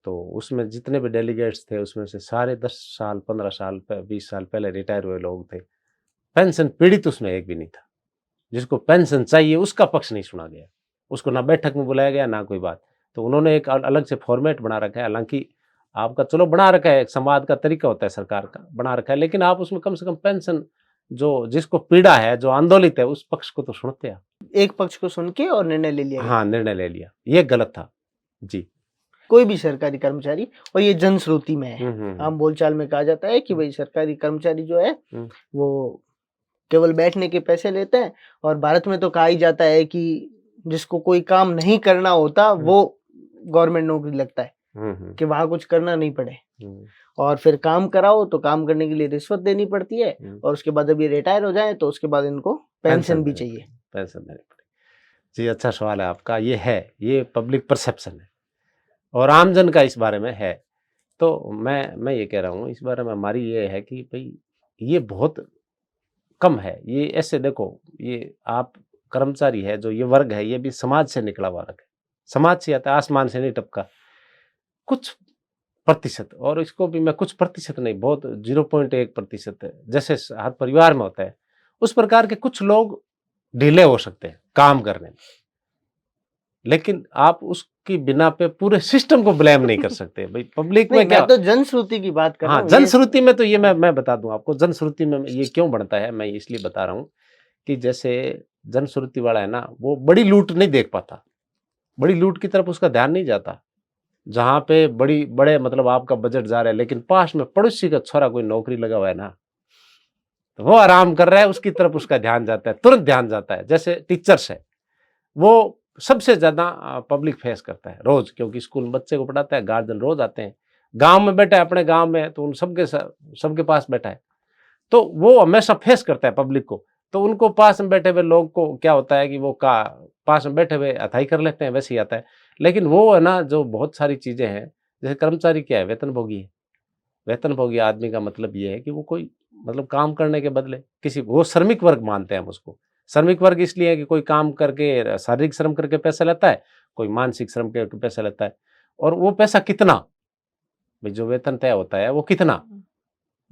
तो उसमें जितने भी डेलीगेट्स थे उसमें से सारे 10 साल, 15 साल, 20 साल पहले रिटायर हुए लोग थे। पेंशन पीड़ित उसमें एक भी नहीं था। जिसको पेंशन चाहिए उसका पक्ष नहीं सुना गया। उसको ना बैठक में बुलाया गया, ना कोई बात। तो उन्होंने एक अलग से फॉर्मेट बना रखा है, हालाँकि आपका चलो बना रखा है, एक संवाद का तरीका होता है सरकार का, बना रखा है, लेकिन आप उसमें कम से कम पेंशन जो जिसको पीड़ा है, जो आंदोलित है, उस पक्ष को तो सुनते आप। एक पक्ष को सुन के और निर्णय ले लिया गया। हाँ, निर्णय ले लिया। ये गलत था। जी। कोई भी सरकारी कर्मचारी, और ये जनश्रुति में है, हुँ। आम बोलचाल में कहा जाता है कि भाई सरकारी कर्मचारी जो है हुँ। वो केवल बैठने के पैसे लेते हैं, और भारत में तो कहा ही जाता है कि जिसको कोई काम नहीं करना होता वो गवर्नमेंट नौकरी लगता है, हुँ। कि वहां कुछ करना नहीं पड़े, हुँ। और फिर काम कराओ तो काम करने के लिए रिश्वत देनी पड़ती है, हुँ। और उसके बाद जब ये रिटायर हो जाए तो उसके बाद इनको पेंशन भी देनी चाहिए। पड़ेगी, पेंशन देनी पड़ेगी। जी, अच्छा सवाल है आपका। ये है, ये पब्लिक परसेप्शन है और आमजन का इस बारे में है। तो मैं ये कह रहा हूँ, इस बारे में हमारी ये है कि भई ये बहुत कम है। ये ऐसे देखो, ये आप कर्मचारी है, जो ये वर्ग है, ये भी समाज से निकला हुआ वर्ग है। समाज से आता है, आसमान से नहीं टपका। कुछ प्रतिशत, और इसको भी मैं कुछ प्रतिशत नहीं, बहुत 0.1% है, जैसे हर परिवार में होता है, उस प्रकार के कुछ लोग ढीले हो सकते हैं काम करने में। लेकिन आप उसकी बिना पे पूरे सिस्टम को ब्लेम नहीं कर सकते। भई पब्लिक नहीं, में क्या, मैं तो जनश्रुति की बात कर रहा हाँ, हूँ। जनश्रुति में तो ये मैं बता दूँ आपको, जनश्रुति में ये क्यों बनता है, मैं इसलिए बता रहा हूँ कि जैसे जनश्रुति वाला है ना, वो बड़ी लूट नहीं देख पाता, बड़ी लूट की तरफ उसका ध्यान नहीं जाता। जहाँ पे बड़े मतलब आपका बजट जा रहा है, लेकिन पास में पड़ोसी का छोरा कोई नौकरी लगा हुआ है ना, तो वो आराम कर रहा है, उसकी तरफ उसका ध्यान जाता है, तुरंत ध्यान जाता है। जैसे टीचर्स है, वो सबसे ज़्यादा पब्लिक फेस करता है रोज़, क्योंकि स्कूल में बच्चे को पढ़ाता है, गार्जियन रोज़ आते हैं। गाँव में बैठा है, अपने गाँव में, तो उन सबके पास बैठा है, तो वो हमेशा फेस करता है पब्लिक को। तो उनको पास में बैठे हुए लोग को क्या होता है कि वो का पास में बैठे हुए अथाई कर लेते हैं, वैसे ही आता है। लेकिन वो है ना, जो बहुत सारी चीज़ें हैं, जैसे कर्मचारी क्या है, वेतनभोगी है। वेतनभोगी आदमी का मतलब ये है कि वो कोई मतलब काम करने के बदले किसी, वो श्रमिक वर्ग मानते हैं हम उसको। श्रमिक वर्ग इसलिए है कि कोई काम करके शारीरिक श्रम करके पैसा लेता है, कोई मानसिक श्रम करके पैसा लेता है। और वो पैसा कितना, भाई जो वेतन तय होता है वो कितना,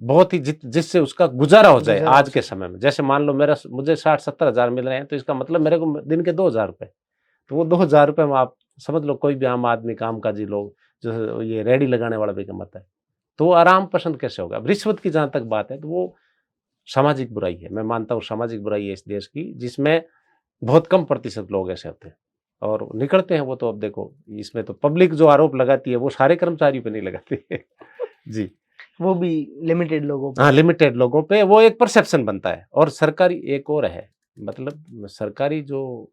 बहुत ही जिससे उसका गुजारा हो जाए गुजारा हो आज के समय में। जैसे मान लो मुझे 60-70 हज़ार मिल रहे हैं, तो इसका मतलब मेरे को दिन के 2,000 रुपए, तो वो 2,000 रुपए में आप समझ लो कोई भी आम आदमी, कामकाजी लोग, जो ये रेहड़ी लगाने वाला भी कमाता है, तो वो आराम पसंद कैसे होगा। अब रिश्वत की जहाँ तक बात है, तो वो सामाजिक बुराई है। मैं मानता हूँ सामाजिक बुराई है इस देश की, जिसमें बहुत कम प्रतिशत लोग ऐसे होते हैं और निकलते हैं वो। तो अब देखो, इसमें तो पब्लिक जो आरोप लगाती है वो सारे कर्मचारी पे नहीं लगाती है। जी। वो भी लिमिटेड लोगों हाँ, पे। लिमिटेड लोगों पे वो एक परसेप्शन बनता है। और सरकारी एक और है, मतलब सरकारी जो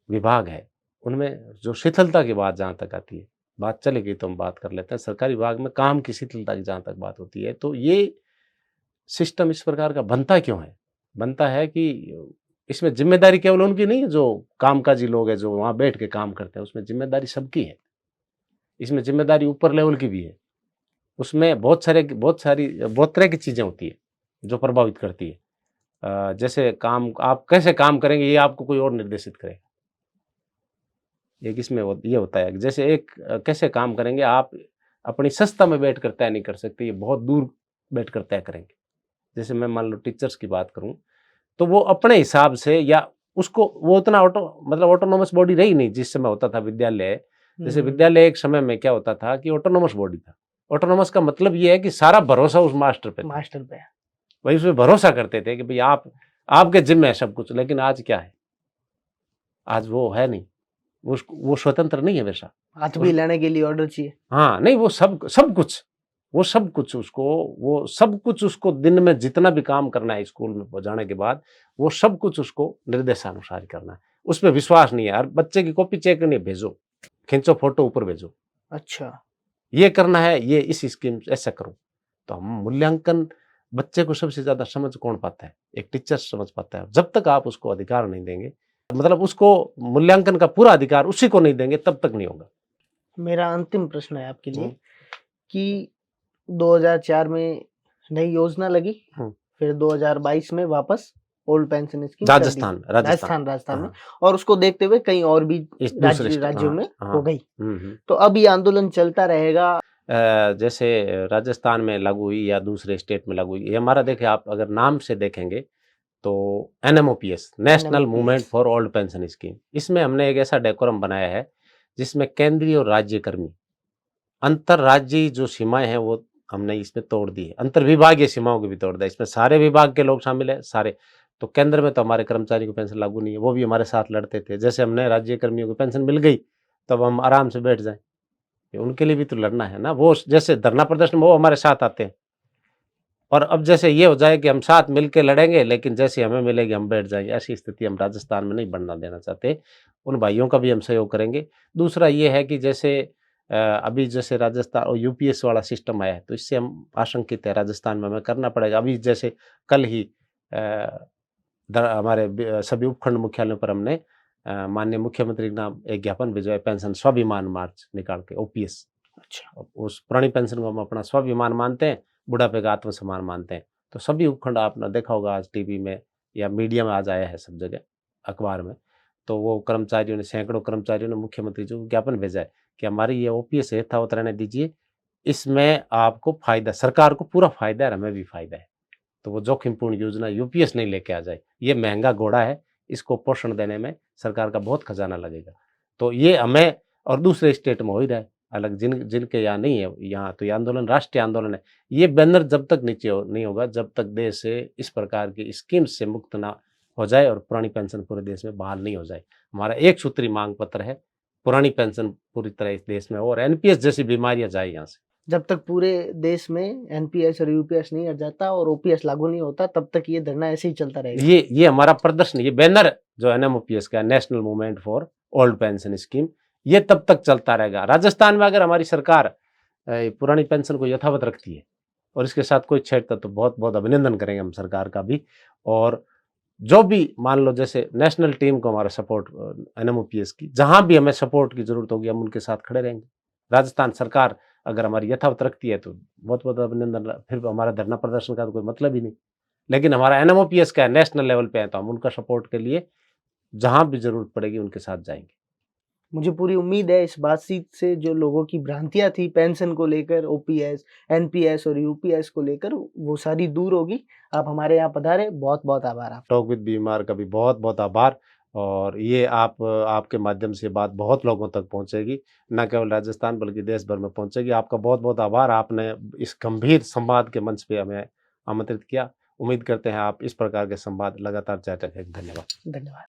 विभाग है, उनमें जो शिथिलता की बात जहाँ तक आती है, बात चलेगी तो हम बात कर लेते हैं। सरकारी विभाग में काम की शिथिलता की जहाँ तक बात होती है, तो ये सिस्टम इस प्रकार का बनता क्यों है? बनता है कि इसमें ज़िम्मेदारी केवल उनकी नहीं है, जो कामकाजी लोग हैं, जो वहाँ बैठ के काम करते हैं, उसमें ज़िम्मेदारी सबकी है। इसमें ज़िम्मेदारी ऊपर लेवल की भी है। उसमें बहुत तरह की चीज़ें होती है, जो प्रभावित करती है। जैसे काम आप कैसे काम करेंगे, ये आपको कोई और निर्देशित करेगा। एक इसमें ये होता है कि जैसे कैसे काम करेंगे, आप अपनी संस्था में बैठकर तय नहीं कर सकते, ये बहुत दूर बैठकर तय करेंगे। जैसे मैं मान लो टीचर्स की बात करूँ, तो वो अपने हिसाब से, या उसको वो उतना मतलब ऑटोनोमस बॉडी रही नहीं जिस समय होता था विद्यालय। जैसे विद्यालय एक समय में क्या होता था कि ऑटोनोमस बॉडी था। ऑटोनोमस का मतलब ये है कि सारा भरोसा उस मास्टर पे था। मास्टर पे। वही उसमें भरोसा करते थे कि भाई आपके जिम्मे है सब कुछ। लेकिन आज क्या है? आज वो है नहीं, वो स्वतंत्र नहीं है वैसा। हाथ भी हिलाने के लिए ऑर्डर चाहिए। हाँ, नहीं, वो सब कुछ उसको दिन में जितना भी काम करना है स्कूल में पहुँचाने के बाद, वो सब कुछ उसको निर्देशानुसार ही करना है। उसपे विश्वास नहीं है। हर बच्चे की कॉपी चेक नहीं, भेजो, खींचो फोटो, ऊपर भेजो। अच्छा। ये करना है, ये इस स्कीम से ऐसा करो। तो हम मूल्यांकन बच्चे को सबसे ज़्यादा समझ कौन पाता है? एक टीचर समझ पाता है। जब तक आप उसको अधिकार नहीं देंगे, मतलब उसको मूल्यांकन का पूरा अधिकार उसी को नहीं देंगे, तब तक नहीं होगा। मेरा अंतिम प्रश्न है आपके लिए हुँ, कि 2004 में नई योजना लगी, हुँ। फिर 2022 में वापस ओल्ड पेंशन स्कीम कर दी। राजस्थान। राजस्थान में हाँ, और उसको देखते हुए कहीं और भी इस दूसरे राज्यों हाँ, में हाँ। हो गई। हुँ, हुँ। तो अब ये आंदोलन चलता रहेगा। जैसे राजस्थान में लागू हुई या दूसरे स्टेट में लागू हुई, ये हमारा देखिए आप अगर नाम से देखेंगे तो NMOPS national movement NMOPS. For old pension scheme, इसमें हमने एक ऐसा डेकोरम बनाया है जिसमें केंद्रीय और राज्य कर्मी अंतर्राज्यीय जो सीमाएं हैं वो हमने इसमें तोड़ दी है, अंतर विभागीय सीमाओं को भी तोड़ दिया। इसमें सारे विभाग के लोग शामिल है, सारे। तो केंद्र में तो हमारे कर्मचारी को पेंशन लागू नहीं है, वो भी हमारे साथ लड़ते थे। जैसे हमने राज्य कर्मियों को पेंशन मिल गई, तब हम आराम से बैठ जाएं। उनके लिए भी तो लड़ना है ना। वो जैसे धरना प्रदर्शन में वो हमारे साथ आते हैं, और अब जैसे ये हो जाए कि हम साथ मिलके लड़ेंगे, लेकिन जैसे हमें मिलेगी हम बैठ जाएंगे, ऐसी स्थिति हम राजस्थान में नहीं बनना देना चाहते। उन भाइयों का भी हम सहयोग करेंगे। दूसरा ये है कि जैसे अभी जैसे राजस्थान और यूपीएस वाला सिस्टम आया है, तो इससे हम आशंकित है, राजस्थान में हमें करना पड़ेगा। अभी जैसे कल ही हमारे सभी उपखंड मुख्यालयों पर हमने माननीय मुख्यमंत्री के नाम एक ज्ञापन भिजवाया, पेंशन स्वाभिमान मार्च निकाल के, ओपीएस। अच्छा। उस पुरानी पेंशन को हम अपना स्वाभिमान मानते हैं, बुढ़ापे का आत्मसम्मान मानते हैं। तो सभी उपखंड आपने देखा होगा आज टीवी में या मीडिया में आज आया है सब जगह, अखबार में। तो वो कर्मचारियों ने, सैकड़ों कर्मचारियों ने मुख्यमंत्री जी को ज्ञापन भेजा है कि हमारी ये ओपीएस यथावत रहने दीजिए, इसमें आपको फ़ायदा, सरकार को पूरा फ़ायदा है और हमें भी फ़ायदा है। तो वो जोखिमपूर्ण योजना यूपीएस नहीं लेके आ जाए। ये महँगा घोड़ा है, इसको पोषण देने में सरकार का बहुत खजाना लगेगा। तो ये हमें, और दूसरे स्टेट में हो ही रहा है, अलग जिनके यहाँ नहीं है, यहाँ तो ये आंदोलन राष्ट्रीय आंदोलन है। ये बैनर जब तक नीचे नहीं होगा, जब तक देश से इस प्रकार की स्कीम्स से मुक्त ना हो जाए और पुरानी पेंशन पूरे देश में बहाल नहीं हो जाए। हमारा एक सूत्री मांग पत्र है, पुरानी पेंशन पूरी तरह इस देश में हो और एनपीएस जैसी बीमारियाँ जाए यहाँ से। जब तक पूरे देश में एनपीएस और यूपीएस नहीं हट जाता और ओपीएस लागू नहीं होता, तब तक ये धरना ऐसे ही चलता रहेगा। ये हमारा प्रदर्शन, ये बैनर जो एनएमओपीएस का national movement for old pension scheme, ये तब तक चलता रहेगा। राजस्थान में अगर हमारी सरकार पुरानी पेंशन को यथावत रखती है और इसके साथ कोई छेड़ता, तो बहुत बहुत अभिनंदन करेंगे हम सरकार का भी। और जो भी मान लो, जैसे नेशनल टीम को हमारा सपोर्ट एनएमओपीएस की, जहां भी हमें सपोर्ट की जरूरत होगी हम उनके साथ खड़े रहेंगे। राजस्थान सरकार अगर हमारी यथावत रखती है तो बहुत बहुत अभिनंदन, फिर हमारा धरना प्रदर्शन का तो कोई मतलब ही नहीं। लेकिन हमारा एनएमओपीएस का है, नेशनल लेवल पे है, तो हम उनका सपोर्ट के लिए जहां भी जरूरत पड़ेगी उनके साथ जाएंगे। मुझे पूरी उम्मीद है इस बातचीत से जो लोगों की भ्रांतियाँ थी पेंशन को लेकर, ओपीएस, एनपीएस और यूपीएस को लेकर, वो सारी दूर होगी। आप हमारे यहाँ पधारे, बहुत-बहुत आभार आपका। टॉक विद बीमार का भी बहुत बहुत आभार। और ये आपके माध्यम से बात बहुत लोगों तक पहुंचेगी, न केवल राजस्थान बल्कि देश भर में पहुंचेगी। आपका बहुत बहुत आभार, आपने इस गंभीर संवाद के मंच पे हमें आमंत्रित किया। उम्मीद करते हैं आप इस प्रकार के संवाद लगातार जारी रखें। धन्यवाद। धन्यवाद।